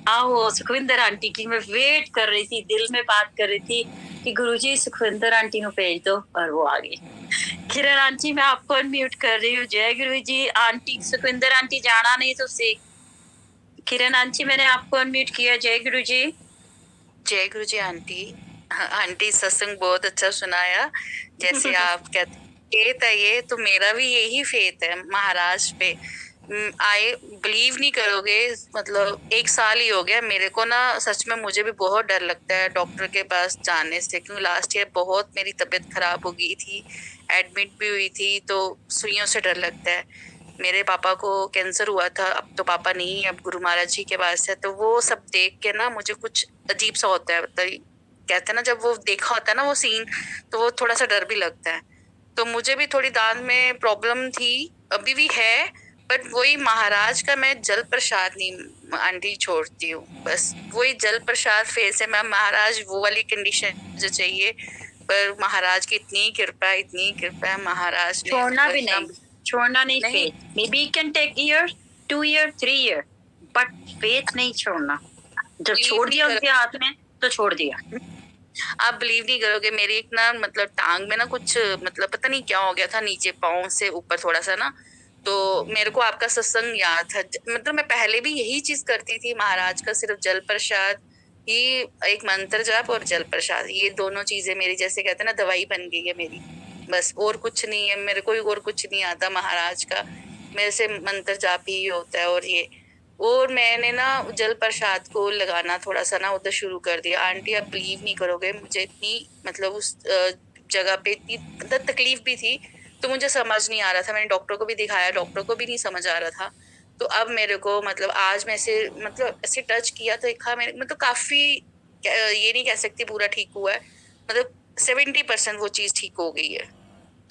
आओ सुखविंदर आंटी की मैं वेट कर रही थी, दिल में बात कर रही थी कि गुरुजी सुखविंदर आंटी को भेज दो, और वो आ गई। किरण आंटी मैं आपको अनम्यूट कर रही हूँ। जय गुरुजी। आंटी सुखविंदर आंटी जाना नहीं तो से किरण आंटी मैंने आपको अनम्यूट किया। जय गुरुजी। जय गुरुजी आंटी। आंटी सत्संग बहुत अच्छा सुनाया, जैसे आप कहते फेथ है ये, तो मेरा भी यही फेथ है महाराज पे। आई बिलीव नहीं करोगे, मतलब 1 साल ही हो गया मेरे को ना, सच में मुझे भी बहुत डर लगता है डॉक्टर के पास जाने से, क्योंकि लास्ट ईयर बहुत मेरी तबीयत खराब हो गई थी, एडमिट भी हुई थी, तो सुइयों से डर लगता है। मेरे पापा को कैंसर हुआ था, अब तो पापा नहीं है, अब गुरु महाराज जी के पास है, तो वो सब देख के ना मुझे कुछ अजीब सा होता है। मतलब कहते हैं ना, जब वो देखा होता है ना वो सीन, तो वो थोड़ा सा डर भी लगता है। तो मुझे भी थोड़ी दांत में प्रॉब्लम थी, अभी भी है, बट वही महाराज का मैं जल प्रसाद नहीं आंटी छोड़ती हूँ, बस वही जल प्रसाद फेस है। मैं महाराज वो वाली कंडीशन जो चाहिए, पर महाराज की इतनी कृपा है, महाराज ने छोड़ना भी नहीं, छोड़ना नहीं, faith maybe can take year 2 year 3 year, but faith नहीं छोड़ना। जब छोड़ दिया उनके हाथ में तो छोड़ दिया। आप बिलीव नहीं करोगे, मेरी एक ना मतलब टांग में ना कुछ मतलब पता नहीं क्या हो गया था, नीचे पाँव से ऊपर थोड़ा सा ना, तो मेरे को आपका सत्संग याद था। मतलब मैं पहले भी यही चीज करती थी, महाराज का सिर्फ जल प्रसाद ही, एक मंत्र जाप और जल प्रसाद, ये दोनों चीजें मेरी जैसे कहते हैं ना दवाई बन गई है मेरी, बस और कुछ नहीं है मेरे को, और कुछ नहीं आता महाराज का, मेरे से मंत्र जाप ही होता है। और मैंने ना जल प्रसाद को लगाना थोड़ा सा ना उधर शुरू कर दिया। आंटी आप बिलीव नहीं करोगे, मुझे इतनी मतलब उस जगह पे इतनी मतलब तकलीफ भी थी, तो मुझे समझ नहीं आ रहा था, मैंने डॉक्टर को भी दिखाया, डॉक्टर को भी नहीं समझ आ रहा था। तो अब मेरे को मतलब आज मैं ऐसे टच किया तो देखा मेरे मतलब काफी, ये नहीं कह सकती पूरा ठीक हुआ है, मतलब 70% वो चीज ठीक हो गई है।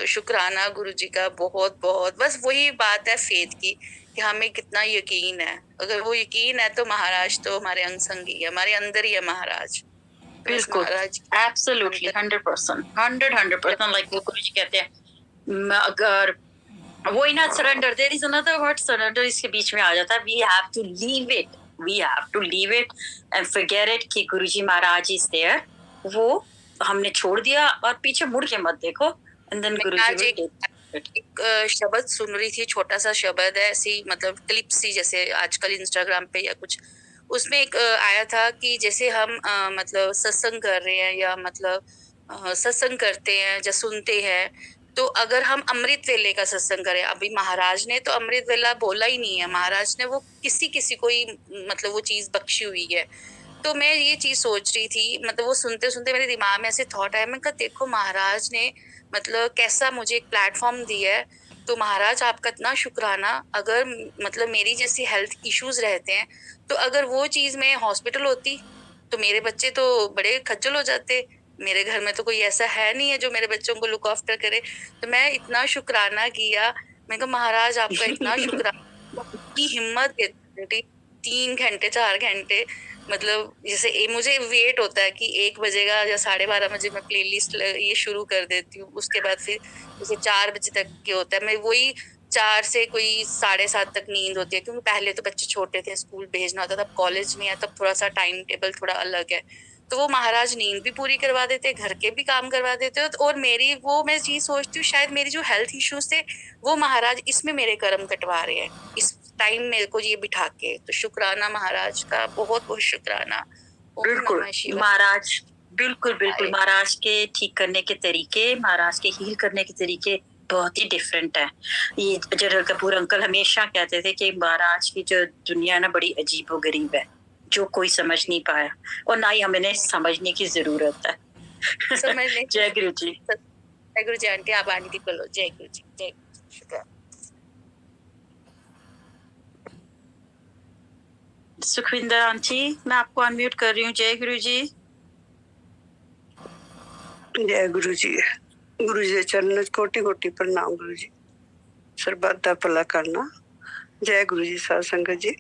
तो शुक्राना गुरु जी का बहुत बहुत। बस वही बात है फेथ की कि हमें कितना यकीन है, अगर वो यकीन है तो महाराज तो हमारे अंग संग ही है, हमारे अंदर ही है महाराज। बिल्कुल, एब्सोल्युटली 100% लाइक वो गुरु जी कहते हैं, अगर वही ना surrender, there is another word surrender इसके बीच में आ जाता है। We have to leave it and forget it कि गुरुजी महाराज इज देयर, वो हमने छोड़ दिया और पीछे मुड़ के मत देखो। एंड देन गुरुजी एक शब्द सुन रही थी, छोटा सा शब्द है, ऐसी मतलब क्लिप सी, जैसे आजकल इंस्टाग्राम पे या कुछ, उसमें एक आया था कि जैसे हम मतलब सत्संग कर रहे हैं या मतलब सत्संग करते हैं या सुनते हैं, तो अगर हम अमृत वेले का सत्संग करें, अभी महाराज ने तो अमृत वेला बोला ही नहीं है, महाराज ने वो किसी को ही मतलब वो चीज बख्शी हुई है। तो मैं ये चीज सोच रही थी, मतलब वो सुनते सुनते मेरे दिमाग में ऐसे थॉट आया, मैं कहा देखो महाराज ने मतलब कैसा मुझे एक प्लेटफॉर्म दिया है, तो महाराज आपका इतना शुक्राना। अगर मतलब मेरी जैसी हेल्थ इश्यूज रहते हैं, तो अगर वो चीज में हॉस्पिटल होती तो मेरे बच्चे तो बड़े खज्जल हो जाते, मेरे घर में तो कोई ऐसा है नहीं है जो मेरे बच्चों को लुक आफ्टर करे। तो मैं इतना शुक्राना किया, मैं कहा महाराज आपका इतना शुक्राना की हिम्मत देती 3 घंटे 4 घंटे, मतलब जैसे मुझे वेट होता है कि 1 बजेगा या 12:30 बजे मैं प्लेलिस्ट ये शुरू कर देती हूँ, उसके बाद फिर जैसे 4 बजे तक के होता है, मैं वही 4 से कोई 7:30 तक नींद होती है, क्योंकि पहले तो बच्चे छोटे थे, स्कूल भेजना होता था, तब कॉलेज में है, तब थोड़ा सा टाइम टेबल थोड़ा अलग है, तो वो महाराज नींद भी पूरी करवा देते, घर के भी काम करवा देते। और मेरी वो मैं चीज सोचती हूँ, शायद मेरी जो हेल्थ इश्यूज थे वो महाराज इसमें मेरे कर्म कटवा रहे हैं, इस टाइम मेरे को ये बिठा के। तो शुक्राना महाराज का, बहुत बहुत शुक्राना। बिल्कुल महाराज बिल्कुल बिल्कुल, महाराज के ठीक करने के तरीके, महाराज के हील करने के तरीके बहुत ही डिफरेंट है। ये जनरल कपूर अंकल हमेशा कहते थे कि महाराज की जो दुनिया ना बड़ी अजीबो गरीब है, जो कोई समझ नहीं पाया और ना ही हमें समझने की जरूरत है। समझने की जय गुरु जी। जय गुरु जी आंटी, आप आंटी बोलो। जय गुरु जी, जय गुरु जी, शुक्रिया। सुखविंदर आंटी, मैं आपको अनम्यूट कर रही हूँ। जय गुरु जी। जय गुरु जी। गुरु जी के चरणों च कोटि कोटि प्रणाम। गुरु जी सरबत दा भला करना। जय गुरु जी। साध संगत जी,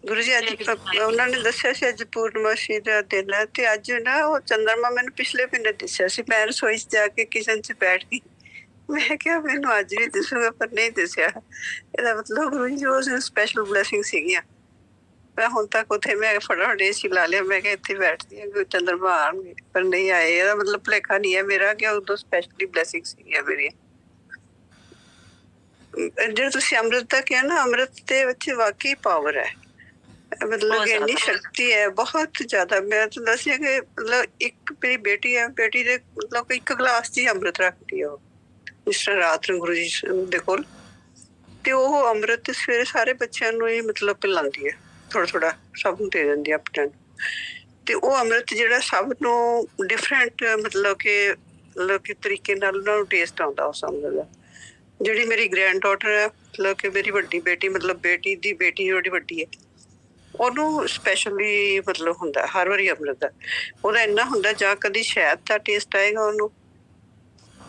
गुरु जी अज उन्होंने दसिया सी अज पूर्णमासी का दिन है ते अज ना वो चंद्रमा मैंने पिछले महीने दिसिया सी। मैं रसोई च जाके किचन च बैठ गई, मैं क्या मैनू अज भी दिसूगा, पर नहीं दिसिया। ਇਹਦਾ मतलब गुरु जी उस स्पेशल ब्लैसिंग ਸੀਗੀਆਂ। मैं हुण तक उत्थे मैं फटाफट एसी ला लिया, मैं इत्थे बैठदी हां कोई चंद्रमा आउणगे, पर नहीं आए। ਇਹਦਾ मतलब भुलेखा नहीं है मेरा कि उदों स्पेशली ब्लैसिंग ਸੀਗੀਆਂ मेरियां। ਜਿਹੜਾ ਤੁਸੀਂ ਅੰਮ੍ਰਿਤ ਦਾ ਕਿਹਾ ਨਾ, ਅੰਮ੍ਰਿਤ ਦੇ ਵਿੱਚ ਵਾਕਈ ਪਾਵਰ ਹੈ। मतलब कि इन्नी शक्ति है बहुत ज्यादा। मैं तो दसिया कि मतलब एक मेरी बेटी है, बेटी दे मतलब एक गिलास च अमृत रखती है जिस तरह रात ਨੂੰ गुरु जी ਦੇ ਕੋਲ, ਤੇ ਉਹ ਅੰਮ੍ਰਿਤ ਸਵੇਰੇ ਸਾਰੇ ਬੱਚਿਆਂ ਨੂੰ ਹੀ मतलब ਪਿਲਾਉਂਦੀ ਹੈ, ਥੋੜਾ ਥੋੜਾ ਸਭ ਨੂੰ ਦੇ ਦਿੰਦੀ ਹੈ ਆਪਣੇ ਨੂੰ। ਤੇ ਉਹ ਅੰਮ੍ਰਿਤ ਜਿਹੜਾ ਸਭ ਨੂੰ ਡਿਫਰੈਂਟ मतलब ਕਿ ਤਰੀਕੇ ਨਾਲ ਉਹਨਾਂ ਨੂੰ ਟੇਸਟ ਆਉਂਦਾ ਉਸ ਅੰਮ੍ਰਿਤ ਦਾ। ਜਿਹੜੀ ਮੇਰੀ ਗ੍ਰੈਂਡ ਡਾਟਰ ਹੈ मतलब ਕਿ ਮੇਰੀ ਵੱਡੀ ਬੇਟੀ, मतलब ਬੇਟੀ ਦੀ ਬੇਟੀ ਜਿਹੜੀ ਵੱਡੀ ਹੈ, ਉਹਨੂੰ ਸਪੈਸ਼ਲੀ मतलब ਹੁੰਦਾ ਹਰ ਵਾਰੀ ਅੰਮ੍ਰਿਤ ਦਾ। ਉਹਦਾ ਇੰਨਾ ਹੁੰਦਾ ਜਾਂ ਕਦੀ ਸ਼ਹਿਦ ਦਾ ਟੇਸਟ ਆਏਗਾ ਉਹਨੂੰ,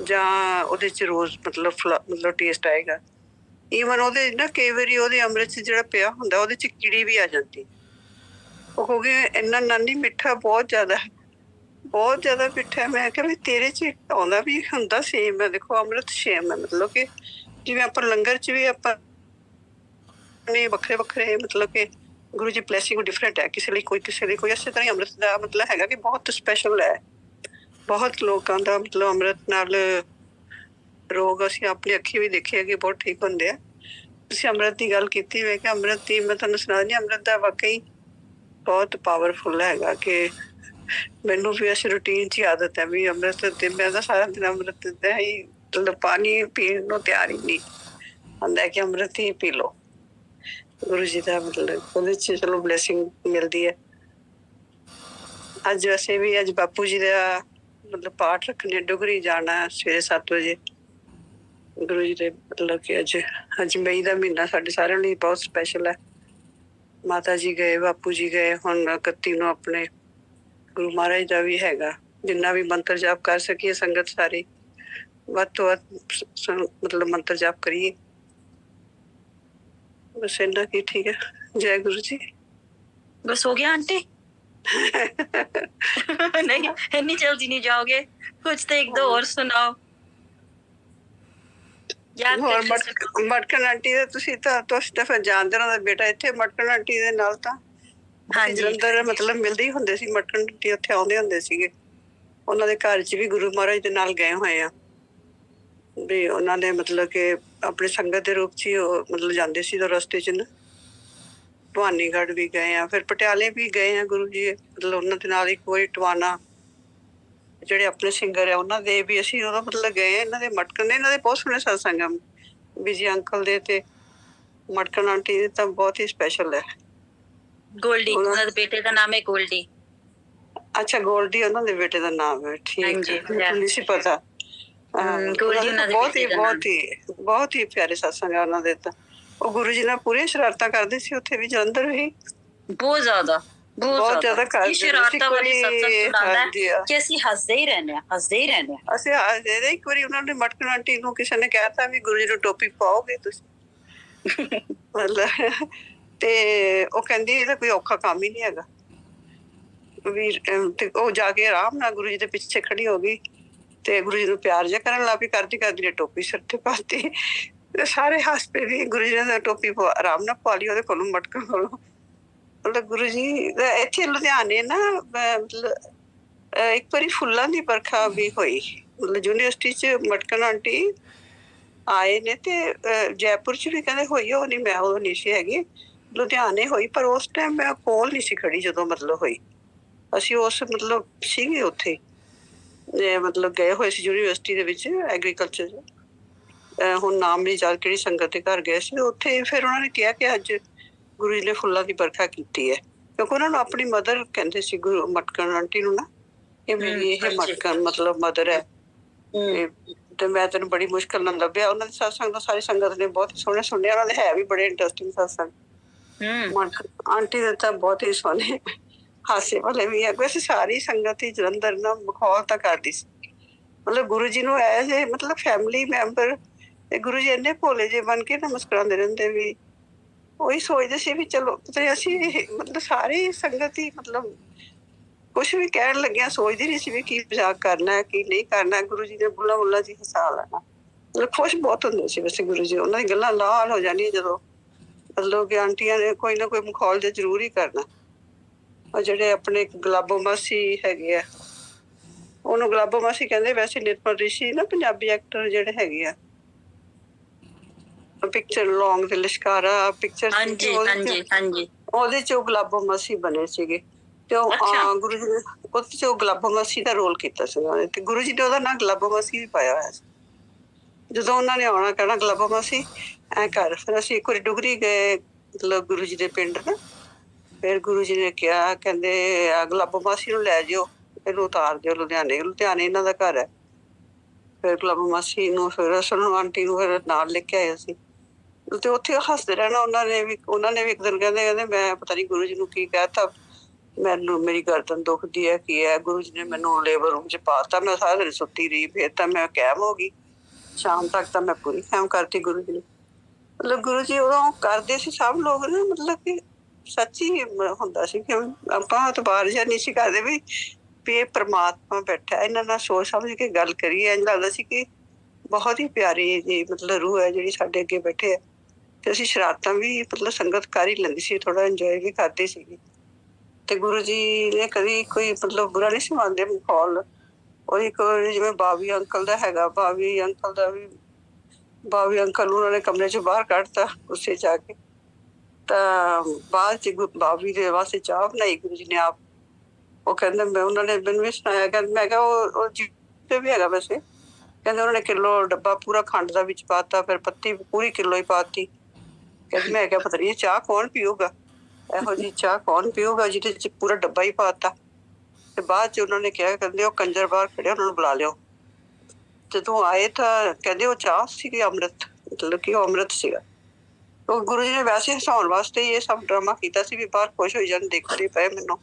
ਜਾਂ ਉਹਦੇ ਚ ਰੋਜ਼ मतलब ਟੇਸਟ ਆਏਗਾ। ਈਵਨ ਉਹਦੇ ਨਾ ਕਈ ਵਾਰੀ ਉਹਦੇ ਅੰਮ੍ਰਿਤ ਚ ਜਿਹੜਾ ਪਿਆ ਹੁੰਦਾ ਉਹਦੇ ਚ ਕੀੜੀ ਵੀ ਆ ਜਾਂਦੀ। ਉਹ ਕਹੋਗੇ ਇੰਨਾ ਨਾਨੀ ਮਿੱਠਾ ਬਹੁਤ ਜ਼ਿਆਦਾ ਮਿੱਠਾ। ਮੈਂ ਕਿਹਾ ਵੀ ਤੇਰੇ ਚ ਆਉਂਦਾ ਵੀ ਹੁੰਦਾ ਸੇਮ ਹੈ। ਦੇਖੋ ਅੰਮ੍ਰਿਤ ਸੇਮ ਹੈ, मतलब ਕਿ ਜਿਵੇਂ ਆਪਾਂ ਲੰਗਰ ਚ ਵੀ ਆਪਾਂ ਨੇ ਵੱਖਰੇ ਵੱਖਰੇ मतलब ਕਿ ਗੁਰੂ ਜੀ ਬਲੈਸਿੰਗ ਡਿਫਰੈਂਟ ਹੈ, ਕਿਸੇ ਲਈ ਕੋਈ ਕਿਸੇ ਲਈ ਕੋਈ। ਇਸੇ ਤਰ੍ਹਾਂ ਹੀ ਅੰਮ੍ਰਿਤ ਦਾ मतलब ਹੈਗਾ ਕਿ ਬਹੁਤ ਸਪੈਸ਼ਲ ਹੈ। ਬਹੁਤ ਲੋਕਾਂ ਦਾ मतलब ਅੰਮ੍ਰਿਤ ਨਾਲ ਰੋਗ ਅਸੀਂ ਆਪਣੀ ਅੱਖੀ ਵੀ ਦੇਖਿਆ ਕਿ ਬਹੁਤ ਠੀਕ ਹੁੰਦੇ ਆ। ਤੁਸੀਂ ਅੰਮ੍ਰਿਤ ਦੀ ਗੱਲ ਕੀਤੀ ਹੋਵੇ ਕਿ ਅੰਮ੍ਰਿਤ ਦੀ ਮੈਂ ਤੁਹਾਨੂੰ ਸੁਣਾ ਦਿੰਦੀ। ਅੰਮ੍ਰਿਤ ਦਾ ਵਾਕਈ ਬਹੁਤ ਪਾਵਰਫੁਲ ਹੈਗਾ ਕਿ ਮੈਨੂੰ ਵੀ ਇਸ ਰੂਟੀਨ 'ਚ ਆਦਤ ਹੈ ਵੀ ਅੰਮ੍ਰਿਤ ਤੇ ਮੈਂ ਤਾਂ ਸਾਰਾ ਦਿਨ ਅੰਮ੍ਰਿਤ ਦਾ ਹੀ मतलब ਪਾਣੀ ਪੀਣ ਨੂੰ ਤਿਆਰ ਹੀ ਨਹੀਂ ਹੁੰਦਾ ਕਿ ਅੰਮ੍ਰਿਤ ਹੀ ਪੀ ਲਓ। ਗੁਰੂ ਜੀ ਦਾ मतलब ਉਹਦੇ 'ਚ ਚਲੋ ਬਲੈਸਿੰਗ ਮਿਲਦੀ ਹੈ। ਅੱਜ ਵੈਸੇ ਵੀ ਅੱਜ ਬਾਪੂ ਜੀ ਦਾ मतलब ਪਾਠ ਰੱਖਣੇ, ਡੁਗਰੀ ਜਾਣਾ ਸਵੇਰੇ 7 ਵਜੇ। ਗੁਰੂ ਜੀ ਦੇ मतलब ਕਿ ਅੱਜ ਮਈ ਦਾ ਮਹੀਨਾ ਸਾਡੇ ਸਾਰਿਆਂ ਲਈ ਬਹੁਤ ਸਪੈਸ਼ਲ ਹੈ। ਮਾਤਾ ਜੀ ਗਏ, ਬਾਪੂ ਜੀ ਗਏ, ਹੁਣ 31 ਨੂੰ ਆਪਣੇ ਗੁਰੂ ਮਹਾਰਾਜ ਦਾ ਵੀ ਹੈਗਾ। ਜਿੰਨਾ ਵੀ ਮੰਤਰ ਜਾਪ ਕਰ ਸਕੀਏ ਸੰਗਤ ਸਾਰੀ ਵੱਧ ਤੋਂ ਵੱਧ मतलब ਮੰਤਰ ਜਾਪ ਕਰੀਏ। बस इतना ही ठीक है। जय गुरु जी। बस हो गया आंटी? नहीं, इतनी जल्दी नहीं जाओगे, कुछ तो एक दो और सुनाओ। याद ਹੋਰ करके ਮਟਕਣ ਆਂਟੀ ਦੇ ਤੁਸੀਂ ਤਾਂ ਫਿਰ ਜਾਣਦੇ ਹੋ, ਉਹਨਾਂ ਦਾ ਬੇਟਾ ਇੱਥੇ ਮਟਕਣ ਆਂਟੀ ਦੇ ਨਾਲ ਤਾਂ ਹਾਂਜੀ। ਜਲੰਧਰ मतलब ਮਿਲਦੇ ਹੀ ਹੁੰਦੇ ਸੀ। ਮਟਕਣ ਆਂਟੀ ਉੱਥੇ ਆਉਂਦੇ ਹੁੰਦੇ ਸੀਗੇ। ਉਹਨਾਂ ਦੇ ਘਰ 'ਚ ਵੀ ਗੁਰੂ ਮਹਾਰਾਜ ਦੇ ਨਾਲ ਗਏ ਹੋਏ ਆ ਵੀ ਉਹਨਾਂ ਨੇ मतलब ਕਿ ਆਪਣੇ ਸੰਗਤ ਦੇ ਰੂਪ 'ਚ ਹੀ ਉਹ मतलब ਜਾਂਦੇ ਸੀ ਤਾਂ ਰਸਤੇ 'ਚ ਨਾ ਭਵਾਨੀਗੜ੍ਹ ਵੀ ਗਏ ਆ, ਫਿਰ ਪਟਿਆਲੇ ਵੀ ਗਏ ਆ ਗੁਰੂ ਜੀ मतलब ਉਹਨਾਂ ਦੇ ਨਾਲ। ਇੱਕ ਵਾਰੀ ਟਵਾਨਾ ਜਿਹੜੇ ਆਪਣੇ ਸਿੰਗਰ ਆ ਉਹਨਾਂ ਦੇ ਵੀ ਅਸੀਂ ਉਦੋਂ मतलब ਗਏ। ਇਹਨਾਂ ਦੇ ਮਟਕਣ ਦੇ ਇਹਨਾਂ ਦੇ ਬਹੁਤ ਸੋਹਣੇ ਸਤਸੰਗ ਆ। ਵਿਜੇ ਅੰਕਲ ਦੇ ਤੇ ਮਟਕਣ ਆਂਟੀ ਦੇ ਤਾਂ ਬਹੁਤ ਹੀ ਸਪੈਸ਼ਲ ਹੈ। गोल्डी, ਉਹਨਾਂ ਦੇ ਬੇਟੇ ਦਾ ਨਾਮ ਹੈ ਗੋਲਡੀ। ਅੱਛਾ, ਗੋਲਡੀ ਉਹਨਾਂ ਦੇ ਬੇਟੇ ਦਾ ਨਾਮ ਹੈ। ਠੀਕ ਹੈ, ਮੈਨੂੰ ਨਹੀਂ ਸੀ ਪਤਾ। ਗੋਲਡੀ ਉਹਨਾਂ ਦੇ ਬਹੁਤ ਹੀ ਪਿਆਰੇ ਸਤਸੰਗ ਆ ਉਹਨਾਂ ਦੇ ਤਾਂ। ਉਹ ਗੁਰੂ ਜੀ ਨਾਲ ਪੂਰੀਆਂ ਸ਼ਰਾਰਤਾਂ ਕਰਦੇ ਸੀ ਉੱਥੇ ਵੀ, ਜਲੰਧਰ ਵੀ ਬਹੁਤ ਜ਼ਿਆਦਾ ਕਰਦੇ ਸੀ। ਸ਼ਰਾਰਤਾਂ ਵਾਲੀ ਸਤਸੰਗ ਸੁਣਾਉਂਦਾ ਕਿ ਅਸੀਂ ਹੱਸਦੇ ਹੀ ਰਹਿੰਦੇ ਹਾਂ। ਅਸੀਂ ਹੱਸਦੇ। ਇੱਕ ਵਾਰੀ ਉਹਨਾਂ ਨੇ ਮਟਕਣ ਆਂਟੀ ਨੂੰ ਕਿਸੇ ਨੇ ਕਹਿਤਾ ਵੀ ਗੁਰੂ ਜੀ ਨੂੰ ਟੋਪੀ ਪਾਓਗੇ ਤੁਸੀਂ मतलब ਤੇ ਉਹ ਕਹਿੰਦੀ ਇਹਦਾ ਕੋਈ ਔਖਾ ਕੰਮ ਹੀ ਨਹੀਂ ਹੈਗਾ ਵੀ। ਤੇ ਉਹ ਜਾ ਕੇ ਆਰਾਮ ਨਾਲ ਗੁਰੂ ਜੀ ਦੇ ਪਿੱਛੇ ਖੜੀ ਹੋ ਗਈ ਤੇ ਗੁਰੂ ਜੀ ਨੂੰ ਪਿਆਰ ਜਿਹਾ ਕਰਨ ਲੱਗ ਪਈ। ਕਰਦੀ ਨੇ ਟੋਪੀ ਸਿਰ ਤੇ ਪਾਤੀ ਤੇ ਸਾਰੇ ਹੱਸ ਪਏ ਵੀ ਗੁਰੂ ਜੀ ਨੇ ਟੋਪੀ ਆਰਾਮ ਨਾਲ ਪਾ ਲਈ ਉਹਦੇ ਕੋਲੋਂ, ਮਟਕਣ ਕੋਲੋਂ। मतलब ਗੁਰੂ ਜੀ ਇੱਥੇ ਲੁਧਿਆਣੇ ਨਾ मतलब ਇੱਕ ਵਾਰੀ ਫੁੱਲਾਂ ਦੀ ਵਰਖਾ ਵੀ ਹੋਈ मतलब ਯੂਨੀਵਰਸਿਟੀ 'ਚ। ਮਟਕਣ ਆਂਟੀ ਆਏ ਨੇ ਤੇ ਜੈਪੁਰ 'ਚ ਵੀ ਕਹਿੰਦੇ ਹੋਈ। ਉਹ ਨਹੀਂ, ਮੈਂ ਉਦੋਂ ਨਹੀਂ ਸੀ ਹੈਗੀ, ਲੁਧਿਆਣੇ ਹੋਈ। ਪਰ ਉਸ ਟਾਈਮ ਮੈਂ ਕੋਲ ਨਹੀਂ ਸੀ ਖੜੀ ਜਦੋਂ मतलब ਹੋਈ। ਅਸੀਂ ਉਸ ਮਤਲਬ ਸੀਗੇ ਉੱਥੇ ਮਤਲਬ ਗਏ ਹੋਏ ਸੀ ਯੂਨੀਵਰਸਿਟੀ ਦੇ ਵਿੱਚ ਐਗਰੀਕਲਚਰ 'ਚ। ਹੁਣ ਨਾਮ ਨਹੀਂ ਯਾਦ ਕਿਹੜੀ ਸੰਗਤ ਦੇ ਘਰ ਗਏ ਸੀ ਉੱਥੇ। ਫਿਰ ਉਹਨਾਂ ਨੇ ਕਿਹਾ ਕਿ ਅੱਜ ਗੁਰੂ ਜੀ ਨੇ ਫੁੱਲਾਂ ਦੀ ਵਰਖਾ ਕੀਤੀ ਹੈ, ਕਿਉਂਕਿ ਉਹਨਾਂ ਨੂੰ ਆਪਣੀ ਮਦਰ ਕਹਿੰਦੇ ਸੀ ਗੁਰੂ ਮਟਕਣ ਆਂਟੀ ਨੂੰ ਨਾ, ਇਹ ਮੇਰੀ ਇਹ ਮਟਕਣ ਮਤਲਬ ਮਦਰ ਹੈ। ਤੇ ਮੈਂ ਤੈਨੂੰ ਬੜੀ ਮੁਸ਼ਕਲ ਨਾਲ ਲੱਭਿਆ। ਉਹਨਾਂ ਦੇ ਸਤਸੰਗ ਦਾ ਸਾਰੀ ਸੰਗਤ ਨੇ ਬਹੁਤ ਸੋਹਣੇ ਸੁਣਿਆ। ਉਹਨਾਂ ਦੇ ਹੈ ਵੀ ਬੜੇ ਇੰਟਰਸਟਿੰਗ ਸਤਸੰਗ। ਆਂਟੀ ਦੇ ਤਾਂ ਬਹੁਤ ਹੀ ਸੋਹਣੇ ਹਾਸੇ ਵਾਲੇ ਵੀ ਹੈ। ਵੈਸੇ ਸਾਰੀ ਸੰਗਤ ਹੀ ਜਲੰਧਰ ਨਾ ਮਖੌਲ ਤਾਂ ਕਰਦੀ ਸੀ, ਮਤਲਬ ਗੁਰੂ ਜੀ ਨੂੰ ਐਜ਼ ਏ ਮਤਲਬ ਫੈਮਿਲੀ ਮੈਂਬਰ। ਤੇ ਗੁਰੂ ਜੀ ਇੰਨੇ ਭੋਲੇ ਜਿਹੇ ਬਣ ਕੇ ਨਾ ਮੁਸਕਰਾਉਂਦੇ ਰਹਿੰਦੇ ਵੀ। ਉਹੀ ਸੋਚਦੇ ਸੀ ਵੀ ਚਲੋ ਤੇ ਅਸੀਂ ਮਤਲਬ ਸਾਰੀ ਸੰਗਤ ਹੀ ਮਤਲਬ ਕੁਛ ਵੀ ਕਹਿਣ ਲੱਗਿਆ ਸੋਚਦੀ ਨਹੀਂ ਸੀ ਵੀ ਕੀ ਮਜ਼ਾਕ ਕਰਨਾ ਕੀ ਨਹੀਂ ਕਰਨਾ। ਗੁਰੂ ਜੀ ਨੇ ਬੁੱਲਾ ਬੁੱਲਾ ਜੀ ਹਸਾ ਲੈਣਾ। ਮਤਲਬ ਖੁਸ਼ ਬਹੁਤ ਹੁੰਦੇ ਸੀ ਵੈਸੇ ਗੁਰੂ ਜੀ। ਉਹਨਾਂ ਦੀ ਗੱਲਾਂ ਲਾਲ ਹੋ ਜਾਂਦੀਆਂ ਜਦੋਂ ਮਤਲਬ ਕਿ ਆਂਟੀਆਂ ਨੇ ਕੋਈ ਨਾ ਕੋਈ ਮਖੌਲ ਜਿਹਾ ਜ਼ਰੂਰ ਹੀ ਕਰਨਾ। ਉਹ ਜਿਹੜੇ ਆਪਣੇ ਗੁਲਾਬੋ ਮਾਸੀ ਹੈਗੇ ਆ, ਉਹਨੂੰ ਗੁਲਾਬੋ ਮਾਸੀ ਕਹਿੰਦੇ। ਵੈਸੇ ਨਿਰਮਲ ਰਿਸ਼ੀ ਨਾ ਪੰਜਾਬੀ ਐਕਟਰ ਜਿਹੜੇ ਹੈਗੇ ਆ, ਪਿਕਚਰ ਲੌਂਗ ਤੇ ਲਿਸ਼ਕਾਰਾ ਪਿਕਚਰ ਉਹਦੇ ਚ ਉਹ ਗੁਲਾਬੋ ਮਾਸੀ ਬਣੇ ਸੀਗੇ। ਤੇ ਉਹ ਗੁਰੂ ਜੀ ਨੇ ਉਹਦੇ ਚ ਉਹ ਗੁਲਾਬੋ ਮਾਸੀ ਦਾ ਰੋਲ ਕੀਤਾ ਸੀ ਉਹਨੇ। ਤੇ ਗੁਰੂ ਜੀ ਨੇ ਉਹਦਾ ਨਾਂ ਗੁਲਾਬੋ ਮਾਸੀ ਵੀ ਪਾਇਆ ਹੋਇਆ ਸੀ। ਜਦੋਂ ਉਹਨਾਂ ਨੇ ਆਉਣਾ ਕਹਿਣਾ ਗੁਲਾਬੋ ਮਾਸੀ ਐ ਕਰ। ਫਿਰ ਅਸੀਂ ਇੱਕ ਵਾਰੀ ਡੁਗਰੀ ਗਏ ਮਤਲਬ ਗੁਰੂ ਜੀ ਦੇ ਪਿੰਡ ਨਾ। ਫਿਰ ਗੁਰੂ ਜੀ ਨੇ ਕਿਹਾ ਕਹਿੰਦੇ ਗੁਲਾਬੋ ਮਾਸੀ ਨੂੰ ਲੈ ਜਾਓ, ਇਹਨੂੰ ਉਤਾਰ ਦਿਓ ਲੁਧਿਆਣੇ। ਲੁਧਿਆਣੇ ਇਹਨਾਂ ਦਾ ਘਰ ਹੈ। ਫਿਰ ਗੁਲਾਬੋ ਮਾਸੀ ਨੂੰ ਫਿਰ ਸਾਨੂੰ ਆਂਟੀ ਨੂੰ ਫਿਰ ਨਾਲ ਲੈ ਕੇ ਆਏ ਅਸੀਂ। ਤੇ ਉੱਥੇ ਹੱਸਦੇ ਰਹਿਣਾ। ਉਹਨਾਂ ਨੇ ਵੀ ਇੱਕ ਦਿਨ ਕਹਿੰਦੇ ਮੈਂ ਪਤਾ ਨੀ ਗੁਰੂ ਜੀ ਨੂੰ ਕੀ ਕਹਿਤਾ, ਮੈਨੂੰ ਮੇਰੀ ਗਰਦਨ ਦੁਖਦੀ ਹੈ ਕੀ ਹੈ। ਗੁਰੂ ਜੀ ਨੇ ਮੈਨੂੰ ਲੇਬਰ ਰੂਮ 'ਚ ਪਾਤਾ। ਮੈਂ ਸਾਰਾ ਦਿਨ ਸੁੱਤੀ ਰਹੀ। ਫਿਰ ਤਾਂ ਮੈਂ ਕੈਮ ਹੋ ਗਈ। ਸ਼ਾਮ ਤੱਕ ਤਾਂ ਮੈਂ ਪੂਰੀ ਕੈਮ ਕਰਤੀ ਗੁਰੂ ਜੀ ਨੇ। ਮਤਲਬ ਗੁਰੂ ਜੀ ਉਦੋਂ ਕਰਦੇ ਸੀ ਸਭ ਲੋਕ ਨਾ ਮਤਲਬ ਕਿ ਸੱਚੀ ਹੁੰਦਾ ਸੀ ਕਿ ਆਪਾਂ ਇਤਬਾਰ ਜਿਹਾ ਨਹੀਂ ਸੀ ਕਰਦੇ ਵੀ ਇਹ ਪ੍ਰਮਾਤਮਾ ਬੈਠਾ ਇਹਨਾਂ ਨਾਲ ਸੋਚ ਸਮਝ ਕੇ ਗੱਲ ਕਰੀਏ। ਇੰਝ ਲੱਗਦਾ ਸੀ ਕਿ ਬਹੁਤ ਹੀ ਪਿਆਰੀ ਜੀ ਮਤਲਬ ਰੂਹ ਹੈ ਜਿਹੜੀ ਸਾਡੇ ਅੱਗੇ ਬੈਠੇ ਆ। ਤੇ ਅਸੀਂ ਸ਼ਰਾਰਤਾਂ ਵੀ ਮਤਲਬ ਸੰਗਤ ਕਰ ਹੀ ਲੈਂਦੀ ਸੀ, ਥੋੜਾ ਇੰਜੋਏ ਵੀ ਕਰਦੀ ਸੀਗੀ। ਤੇ ਗੁਰੂ ਜੀ ਨੇ ਕਦੀ ਕੋਈ ਮਤਲਬ ਬੁਰਾ ਨਹੀਂ ਸੀ ਮੰਨਦੇ ਮਖੌਲ। ਉਹ ਇੱਕ ਜਿਵੇਂ ਬਾਵੀ ਅੰਕਲ ਦਾ ਹੈਗਾ, ਬਾਵੀ ਅੰਕਲ ਨੂੰ ਉਹਨਾਂ ਨੇ ਕਮਰੇ ਚੋਂ ਬਾਹਰ ਕੱਢਤਾ ਗੁੱਸੇ ਚ ਆ ਕੇ। ਤਾਂ ਬਾਅਦ ਚ ਬਾਵੀ ਦੇ ਵਾਸਤੇ ਚਾਹ ਬਣਾਈ ਗੁਰੂ ਜੀ ਨੇ ਆਪ। ਉਹ ਕਹਿੰਦੇ ਉਹਨਾਂ ਨੇ ਮੈਨੂੰ ਵੀ ਸੁਣਾਇਆ। ਕਹਿੰਦੇ ਮੈਂ ਕਿਹਾ ਉਹ ਤੇ ਵੀ ਹੈਗਾ ਵੈਸੇ। ਕਹਿੰਦੇ ਉਹਨਾਂ ਨੇ ਕਿਲੋ ਡੱਬਾ ਪੂਰਾ ਖੰਡ ਦਾ ਵਿੱਚ ਪਾਤਾ, ਫਿਰ ਪੱਤੀ ਪੂਰੀ ਕਿਲੋ ਹੀ ਪਾਤੀ। ਕਹਿੰਦੇ ਮੈਂ ਕਿਹਾ ਪਤਾ ਨਹੀਂ ਚਾਹ ਕੌਣ ਪੀਊਗਾ, ਇਹੋ ਜਿਹੀ ਚਾਹ ਕੌਣ ਪੀਊਗਾ ਜਿਹਦੇ ਚ ਪੂਰਾ ਡੱਬਾ ਹੀ ਪਾਤਾ। ਤੇ ਬਾਅਦ ਚ ਉਹਨਾਂ ਨੇ ਕਿਹਾ ਕਹਿੰਦੇ ਉਹ ਕੰਜਰ ਬਾਹਰ ਖੜੇ ਉਹਨਾਂ ਨੂੰ ਬੁਲਾ ਲਿਓ। ਜਦੋਂ ਆਏ ਤਾਂ ਕਹਿੰਦੇ ਉਹ ਚਾਹ ਸੀਗੀ ਅੰਮ੍ਰਿਤ, ਮਤਲਬ ਕਿ ਉਹ ਅੰਮ੍ਰਿਤ ਸੀਗਾ। ਉਹ ਗੁਰੂ ਜੀ ਨੇ ਵੈਸੇ ਹਸਾਉਣ ਵਾਸਤੇ ਹੀ ਇਹ ਸਭ ਡਰਾਮਾ ਕੀਤਾ ਸੀ ਵੀ ਬਾਹਰ ਖੁਸ਼ ਹੋਈ ਜਾਣ ਦੇਖਦੇ ਪਏ ਮੈਨੂੰ।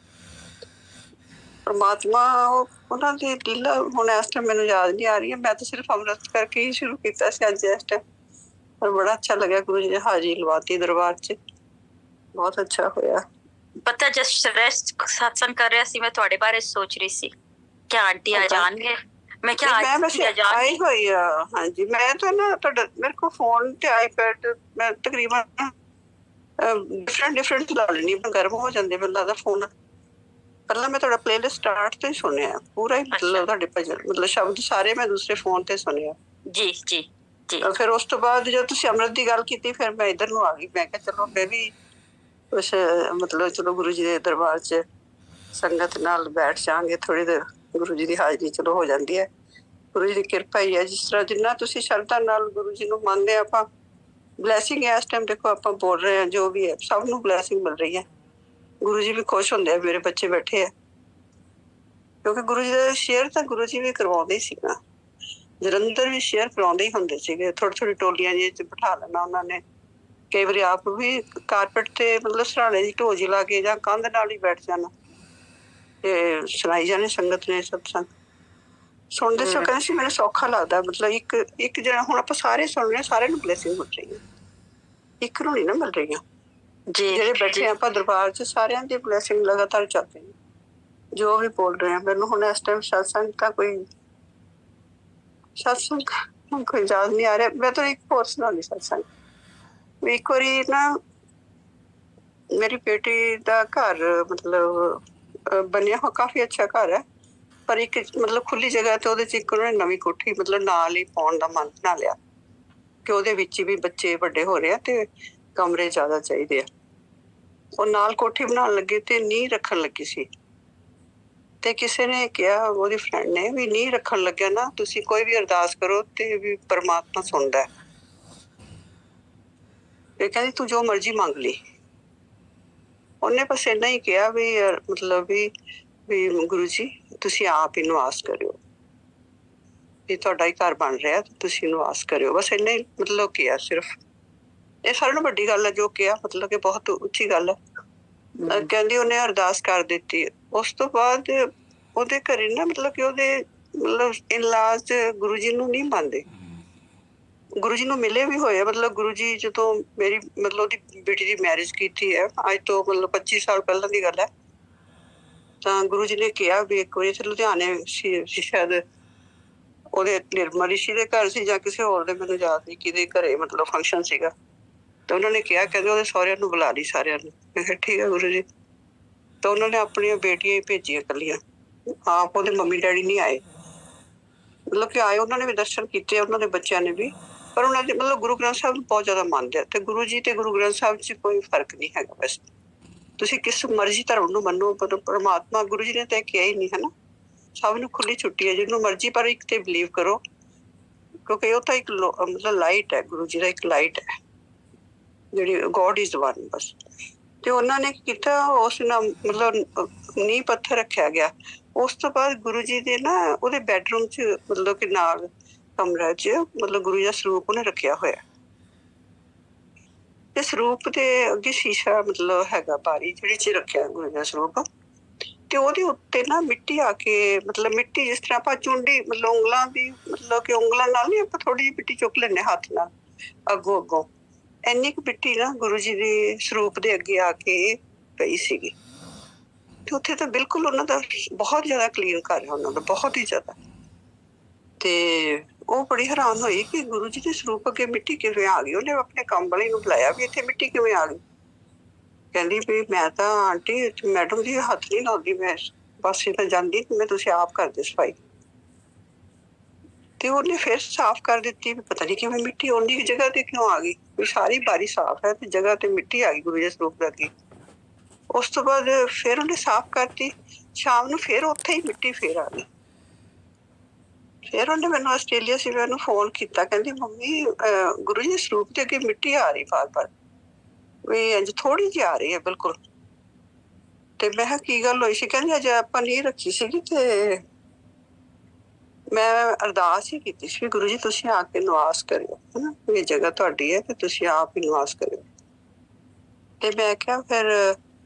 ਪਰਮਾਤਮਾ ਉਹਨਾਂ ਦੀ ਲੀਲਾ ਹੁਣ ਇਸ ਟਾਈਮ ਮੈਨੂੰ ਯਾਦ ਨਹੀਂ ਆ ਰਹੀ ਹੈ। ਮੈਂ ਤਾਂ ਸਿਰਫ ਅੰਮ੍ਰਿਤ ਕਰਕੇ ਹੀ ਸ਼ੁਰੂ ਕੀਤਾ ਸੀ ਅੱਜ ਇਸ ਟਾਈਮ। ਪਰ ਬੜਾ ਅੱਛਾ ਲੱਗਿਆ ਗੁਰੂ ਜੀ ਨੇ ਹਾਜ਼ਰੀ ਲਵਾਤੀ ਦਰਬਾਰ 'ਚ। ਬਹੁਤ ਅੱਛਾ ਹੋਇਆ। ਪਤਾ ਜਦ ਸ਼੍ਰੇਸ਼ਟ ਸਤਸੰਗ ਕਰ ਰਿਹਾ ਸੀ ਮੈਂ ਤੁਹਾਡੇ ਬਾਰੇ ਸੋਚ ਰਹੀ ਸੀ ਕਿ ਆਂਟੀ ਆ ਜਾਣਗੇ। ਮੈਂ ਕਿਹਾ ਮੈਂ ਵੈਸੇ ਆਈ ਹੋਈ ਆ। ਹਾਂਜੀ ਮੈਂ ਤਾਂ ਨਾ ਤੁਹਾਡਾ ਮੇਰੇ ਕੋਲ ਫੋਨ ਤੇ ਆਈਪੈਡ ਮੈਂ ਤਕਰੀਬਨ ਡਿਫਰੈਂਟ ਲਾ ਲੈਣੀ। ਗਰਮ ਹੋ ਜਾਂਦੇ ਮੈਨੂੰ ਲੱਗਦਾ ਫੋਨ। ਪਹਿਲਾਂ ਮੈਂ ਤੁਹਾਡਾ ਪਲੇਲਿਸਟ ਸਟਾਰਟ ਤੋਂ ਹੀ ਸੁਣਿਆ ਪੂਰਾ ਹੀ, ਮਤਲਬ ਤੁਹਾਡੇ ਭਜਨ ਮਤਲਬ ਸ਼ਬਦ ਸਾਰੇ ਮੈਂ ਦੂਸਰੇ ਫੋਨ ਤੇ ਸੁਣਿਆ। ਜੀ ਜੀ ਜੀ। ਫਿਰ ਉਸ ਤੋਂ ਬਾਅਦ ਜਦੋਂ ਤੁਸੀਂ ਅੰਮ੍ਰਿਤ ਦੀ ਗੱਲ ਕੀਤੀ ਫਿਰ ਮੈਂ ਇੱਧਰ ਨੂੰ ਆ ਗਈ। ਮੈਂ ਕਿਹਾ ਚਲੋ ਮੈਂ ਵੀ ਕੁਛ ਮਤਲਬ ਚਲੋ ਗੁਰੂ ਜੀ ਦੇ ਦਰਬਾਰ 'ਚ ਸੰਗਤ ਨਾਲ ਬੈਠ ਜਾਵਾਂਗੇ ਥੋੜ੍ਹੀ ਦੇਰ। ਗੁਰੂ ਜੀ ਦੀ ਹਾਜ਼ਰੀ ਚਲੋ ਹੋ ਜਾਂਦੀ ਹੈ। ਗੁਰੂ ਜੀ ਦੀ ਕਿਰਪਾ ਹੀ ਹੈ। ਜਿਸ ਤਰ੍ਹਾਂ ਜਿੰਨਾ ਤੁਸੀਂ ਸ਼ਰਧਾ ਨਾਲ ਗੁਰੂ ਜੀ ਨੂੰ ਮੰਨਦੇ ਆਪਾਂ ਬਲੈਸਿੰਗ ਹੈ। ਇਸ ਟਾਈਮ ਦੇਖੋ ਆਪਾਂ ਬੋਲ ਰਹੇ ਹਾਂ ਜੋ ਵੀ ਹੈ ਸਭ ਨੂੰ ਬਲੈਸਿੰਗ ਮਿਲ ਰਹੀ ਹੈ। ਗੁਰੂ ਜੀ ਵੀ ਖੁਸ਼ ਹੁੰਦੇ ਆ ਮੇਰੇ ਬੱਚੇ ਬੈਠੇ ਆ, ਕਿਉਂਕਿ ਗੁਰੂ ਜੀ ਦਾ ਸ਼ੇਅਰ ਤਾਂ ਗੁਰੂ ਜੀ ਵੀ ਕਰਵਾਉਂਦੇ ਹੀ ਸੀ ਨਾ। ਜਲੰਧਰ ਵੀ ਸ਼ੇਅਰ ਕਰਾਉਂਦੇ ਹੀ ਹੁੰਦੇ ਸੀਗੇ। ਥੋੜੀ ਟੋਲੀਆਂ ਜਿਹੀ 'ਚ ਬਿਠਾ ਲੈਣਾ ਉਹਨਾਂ ਨੇ। ਕਈ ਵਾਰੀ ਆਪ ਵੀ ਕਾਰਪੇਟ ਤੇ ਮਤਲਬ ਸਰਾਣੇ ਦੀ ਢੋਜ ਲਾ ਕੇ ਜਾਂ ਕੰਧ ਨਾਲ ਹੀ ਬੈਠ ਜਾਣਾ ਤੇ ਸੁਣਾਈ ਜਾਣੇ ਸੰਗਤ ਨੇ ਸਤਸੰਗ। ਸੁਣਦੇ ਸੀ ਉਹ ਕਹਿੰਦੇ ਸੀ ਮੈਨੂੰ ਸੌਖਾ ਲੱਗਦਾ। ਮਤਲਬ ਇੱਕ ਜਿਹੜਾ ਹੁਣ ਆਪਾਂ ਸਾਰੇ ਸੁਣ ਰਹੇ ਸਾਰਿਆਂ ਨੂੰ ਬਲੈਸਿੰਗ ਮਿਲ ਰਹੀ ਹੈ, ਇੱਕ ਨੂੰ ਨਹੀਂ ਨਾ ਮਿਲ ਰਹੀਆਂ। ਜਿਹੜੇ ਬੈਠੇ ਆਪਾਂ ਦਰਬਾਰ 'ਚ ਸਾਰਿਆਂ ਦੀ ਬਲੈਸਿੰਗ ਲਗਾਤਾਰ ਚੱਲ ਰਹੀ ਹੈ ਜੋ ਵੀ ਬੋਲ ਰਹੇ ਆ। ਮੈਨੂੰ ਹੁਣ ਇਸ ਟਾਈਮ ਸਤਸੰਗ ਦਾ ਕੋਈ ਯਾਦ ਨਹੀਂ ਆ ਰਿਹਾ। ਮੈਂ ਤਾਂ ਇੱਕ ਹੋਰ ਸੁਣਾਉਂਦੀ ਸਤਸੰਗ। ਇੱਕ ਵਾਰੀ ਨਾ ਮੇਰੀ ਬੇਟੀ ਦਾ ਘਰ ਮਤਲਬ ਬਣਿਆ ਹੋਇਆ ਕਾਫੀ ਅੱਛਾ ਘਰ ਹੈ, ਪਰ ਇੱਕ ਮਤਲਬ ਖੁੱਲੀ ਜਗ੍ਹਾ ਤੇ ਉਹਦੇ 'ਚ ਇੱਕ ਉਹਨਾਂ ਨੇ ਨਵੀਂ ਕੋਠੀ ਮਤਲਬ ਨਾਲ ਹੀ ਪਾਉਣ ਦਾ ਮਨ ਬਣਾ ਲਿਆ ਕਿ ਉਹਦੇ ਵਿੱਚ ਵੀ ਬੱਚੇ ਵੱਡੇ ਹੋ ਰਹੇ ਆ ਤੇ ਕਮਰੇ ਜ਼ਿਆਦਾ ਚਾਹੀਦੇ ਆ। ਉਹ ਨਾਲ ਕੋਠੀ ਬਣਾਉਣ ਲੱਗੇ ਤੇ ਨੀਂਹ ਰੱਖਣ ਲੱਗੀ ਸੀ। ਤੇ ਕਿਸੇ ਨੇ ਕਿਹਾ, ਉਹਦੀ ਫਰੈਂਡ ਨੇ, ਵੀ ਨੀਂਹ ਰੱਖਣ ਲੱਗਿਆ ਨਾ ਤੁਸੀਂ ਕੋਈ ਵੀ ਅਰਦਾਸ ਕਰੋ ਤੇ ਵੀ ਪਰਮਾਤਮਾ ਸੁਣਦਾ ਹੈ। ਇਹ ਕਹਿੰਦੀ ਤੂੰ ਜੋ ਮਰਜ਼ੀ ਮੰਗ ਲਈ। ਉਹਨੇ ਬਸ ਇੰਨਾ ਹੀ ਕਿਹਾ ਵੀ ਮਤਲਬ ਵੀ ਗੁਰੂ ਜੀ ਤੁਸੀਂ ਆਪ ਹੀ ਨਿਵਾਸ ਕਰਿਓ, ਵੀ ਤੁਹਾਡਾ ਹੀ ਘਰ ਬਣ ਰਿਹਾ ਤੇ ਤੁਸੀਂ ਨਿਵਾਸ ਕਰਿਓ। ਬਸ ਇੰਨਾ ਹੀ ਮਤਲਬ ਕਿਹਾ ਸਿਰਫ। ਇਹ ਸਾਰਿਆਂ ਨਾਲੋਂ ਵੱਡੀ ਗੱਲ ਹੈ ਜੋ ਕਿਹਾ, ਮਤਲਬ ਕਿ ਬਹੁਤ ਉੱਚੀ ਗੱਲ ਹੈ। ਕਹਿੰਦੀ ਉਹਨੇ ਅਰਦਾਸ ਕਰ ਦਿੱਤੀ। ਉਸ ਤੋਂ ਬਾਅਦ ਉਹਦੇ ਘਰੇ ਨਾ ਮਤਲਬ ਕਿ ਉਹਦੇ ਮਤਲਬ ਇਨਲਾਜ ਗੁਰੂ ਜੀ ਨੂੰ ਨਹੀਂ ਮੰਨਦੇ, ਗੁਰੂ ਜੀ ਨੂੰ ਮਿਲੇ ਵੀ ਹੋਏ ਆ। ਮਤਲਬ ਗੁਰੂ ਜੀ ਜਦੋਂ ਮੇਰੀ ਮਤਲਬ ਉਹਦੀ ਬੇਟੀ ਦੀ ਮੈਰਿਜ ਕੀਤੀ ਹੈ, ਅੱਜ ਤੋਂ ਮਤਲਬ 25 ਸਾਲ ਪਹਿਲਾਂ ਦੀ ਗੱਲ ਹੈ, ਤਾਂ ਗੁਰੂ ਜੀ ਨੇ ਕਿਹਾ ਵੀ ਇੱਕ ਵਾਰੀ ਇੱਥੇ ਲੁਧਿਆਣੇ ਸੀ ਸ਼ਾਇਦ ਉਹਦੇ ਨਿਰਮਲ ਰਿਸ਼ੀ ਦੇ ਘਰ ਸੀ ਜਾਂ ਕਿਸੇ ਹੋਰ ਦੇ, ਮੈਨੂੰ ਯਾਦ ਨਹੀਂ ਕਿਹਦੇ ਘਰੇ ਮਤਲਬ ਫੰਕਸ਼ਨ ਸੀਗਾ। ਤੇ ਉਹਨਾਂ ਨੇ ਕਿਹਾ, ਕਹਿੰਦੇ ਉਹਦੇ ਸਹੁਰਿਆਂ ਨੂੰ ਬੁਲਾ ਲਈ ਸਾਰਿਆਂ ਨੂੰ। ਮੈਂ ਕਿਹਾ ਠੀਕ ਹੈ ਗੁਰੂ ਜੀ। ਤਾਂ ਉਹਨਾਂ ਨੇ ਆਪਣੀਆਂ ਬੇਟੀਆਂ ਹੀ ਭੇਜੀਆਂ ਇਕੱਲੀਆਂ, ਆਪ ਉਹਦੇ ਮੰਮੀ ਡੈਡੀ ਨਹੀਂ ਆਏ। ਮਤਲਬ ਕਿ ਆਏ, ਉਹਨਾਂ ਨੇ ਵੀ ਦਰਸ਼ਨ ਕੀਤੇ, ਉਹਨਾਂ ਦੇ ਬੱਚਿਆਂ ਨੇ ਵੀ, ਪਰ ਉਹਨਾਂ ਦੇ ਮਤਲਬ ਗੁਰੂ ਗ੍ਰੰਥ ਸਾਹਿਬ ਨੂੰ ਬਹੁਤ ਜ਼ਿਆਦਾ ਮੰਨਦੇ ਆ। ਤੇ ਗੁਰੂ ਜੀ ਤੇ ਗੁਰੂ ਗ੍ਰੰਥ ਸਾਹਿਬ 'ਚ ਕੋਈ ਫਰਕ ਨਹੀਂ ਹੈਗਾ। ਬਸ ਤੁਸੀਂ ਕਿਸ ਮਰਜ਼ੀ ਧਰਮ ਨੂੰ ਮੰਨੋ, ਪਰ ਪਰਮਾਤਮਾ ਗੁਰੂ ਜੀ ਨੇ ਤਾਂ ਕਿਹਾ ਹੀ ਨਹੀਂ ਹੈ ਨਾ, ਸਭ ਨੂੰ ਖੁੱਲੀ ਛੁੱਟੀ ਹੈ ਜਿਹਨੂੰ ਮਰਜ਼ੀ, ਪਰ ਇੱਕ ਤੇ ਬਿਲੀਵ ਕਰੋ, ਕਿਉਂਕਿ ਉਹ ਤਾਂ ਇੱਕ ਮਤਲਬ ਲਾਈਟ ਹੈ, ਗੁਰੂ ਜੀ ਦਾ ਇੱਕ ਲਾਈਟ ਹੈ ਜਿਹੜੀ ਗੋਡ ਇਜ਼ ਵਨ ਬਸ। ਤੇ ਉਹਨਾਂ ਨੇ ਕੀਤਾ, ਉਸ ਨਾਲ ਮਤਲਬ ਨੀਂਹ ਪੱਥਰ ਰੱਖਿਆ ਗਿਆ। ਉਸ ਤੋਂ ਬਾਅਦ ਗੁਰੂ ਜੀ ਦੇ ਨਾ ਉਹਦੇ ਬੈਡਰੂਮ 'ਚ ਮਤਲਬ ਕਿ ਨਾਲ ਕਮਰਾ 'ਚ ਮਤਲਬ ਗੁਰੂ ਜੀ ਦਾ ਸਰੂਪ ਉਹਨੇ ਰੱਖਿਆ ਹੋਇਆ। ਤੇ ਸਰੂਪ ਦੇ ਅੱਗੇ ਸ਼ੀਸ਼ਾ ਮਤਲਬ ਹੈਗਾ ਬਾਰੀ ਜਿਹੜੀ 'ਚ ਰੱਖਿਆ ਗੁਰੂ ਜੀ ਦਾ ਸਰੂਪ। ਤੇ ਉਹਦੇ ਉੱਤੇ ਨਾ ਮਿੱਟੀ ਆ ਕੇ, ਮਤਲਬ ਮਿੱਟੀ ਜਿਸ ਤਰ੍ਹਾਂ ਆਪਾਂ ਚੁੰਡੀ ਮਤਲਬ ਉਂਗਲਾਂ ਦੀ, ਮਤਲਬ ਕਿ ਉਂਗਲਾਂ ਨਾਲ ਨਹੀਂ ਆਪਾਂ ਥੋੜੀ ਜਿਹੀ ਮਿੱਟੀ ਚੁੱਕ ਲੈਂਦੇ ਹੱਥ ਨਾਲ ਅੱਗੋਂ ਇੰਨੀ ਕੁ ਮਿੱਟੀ ਨਾ ਗੁਰੂ ਜੀ ਦੇ ਸਰੂਪ ਦੇ ਅੱਗੇ ਆ ਕੇ ਪਈ ਸੀਗੀ। ਤੇ ਉੱਥੇ ਤਾਂ ਬਿਲਕੁਲ ਉਹਨਾਂ ਦਾ ਬਹੁਤ ਜ਼ਿਆਦਾ ਕਲੀਨ ਕਰ ਰਿਹਾ, ਉਹਨਾਂ ਦਾ ਬਹੁਤ ਹੀ ਜ਼ਿਆਦਾ। ਤੇ ਉਹ ਬੜੀ ਹੈਰਾਨ ਹੋਈ ਕਿ ਗੁਰੂ ਜੀ ਦੇ ਸਰੂਪ ਅੱਗੇ ਮਿੱਟੀ ਕਿਵੇਂ ਆ ਗਈ। ਉਹਨੇ ਆਪਣੇ ਕੰਮ ਵਾਲੀ ਨੂੰ ਬੁਲਾਇਆ ਵੀ ਇੱਥੇ ਮਿੱਟੀ ਕਿਵੇਂ ਆ ਗਈ। ਕਹਿੰਦੀ ਵੀ ਮੈਂ ਤਾਂ ਆਂਟੀ ਮੈਡਮ ਜੀ ਹੱਥ ਨਹੀਂ ਲਾਉਂਦੀ, ਮੈਂ ਪਾਸੇ ਤਾਂ ਜਾਂਦੀ, ਮੈਂ ਤੁਸੀਂ ਆਪ ਕਰਦੇ ਸਫਾਈ। ਤੇ ਉਹਨੇ ਫਿਰ ਸਾਫ਼ ਕਰ ਦਿੱਤੀ, ਵੀ ਪਤਾ ਨਹੀਂ ਕਿਵੇਂ ਮਿੱਟੀ ਓਨੀ ਜਗ੍ਹਾ ਤੇ ਕਿਉਂ ਆ ਗਈ, ਵੀ ਸਾਰੀ ਬਾਰੀ ਸਾਫ਼ ਹੈ ਤੇ ਜਗ੍ਹਾ ਤੇ ਮਿੱਟੀ ਆ ਗਈ ਗੁਰੂ ਜੀ ਸਰੂਪ ਦਾ ਅੱਗੇ। ਉਸ ਤੋਂ ਬਾਅਦ ਫਿਰ ਉਹਨੇ ਸਾਫ਼ ਕਰਤੀ, ਸ਼ਾਮ ਨੂੰ ਫਿਰ ਉੱਥੇ ਹੀ ਮਿੱਟੀ ਫਿਰ ਆ ਗਈ। ਫਿਰ ਉਹਨੇ ਮੈਨੂੰ ਆਸਟ੍ਰੇਲੀਆ ਸੀ, ਮੈਨੂੰ ਫੋਨ ਕੀਤਾ, ਕਹਿੰਦੀ ਮੰਮੀ ਗੁਰੂ ਜੀ ਸਰੂਪ ਦੇ ਅੱਗੇ ਮਿੱਟੀ ਆ ਰਹੀ ਬਾਰ-ਬਾਰ, ਵੀ ਇੰਝ ਥੋੜੀ ਜਿਹੀ ਆ ਰਹੀ ਹੈ ਬਿਲਕੁਲ। ਤੇ ਮੈਂ ਕਿਹਾ ਕੀ ਗੱਲ ਹੋਈ ਸੀ। ਕਹਿੰਦੀ ਅੱਜ ਆਪਾਂ ਨੀਂਹ ਰੱਖੀ ਸੀਗੀ ਤੇ ਮੈਂ ਅਰਦਾਸ ਹੀ ਕੀਤੀ ਸੀ, ਗੁਰੂ ਜੀ ਤੁਸੀਂ ਆ ਕੇ ਨਿਵਾਸ ਕਰਿਓ, ਹਨਾ, ਇਹ ਜਗ੍ਹਾ ਤੁਹਾਡੀ ਹੈ ਤੇ ਤੁਸੀਂ ਆਪ ਹੀ ਨਿਵਾਸ ਕਰਿਓ। ਤੇ ਮੈਂ ਕਿਹਾ ਫਿਰ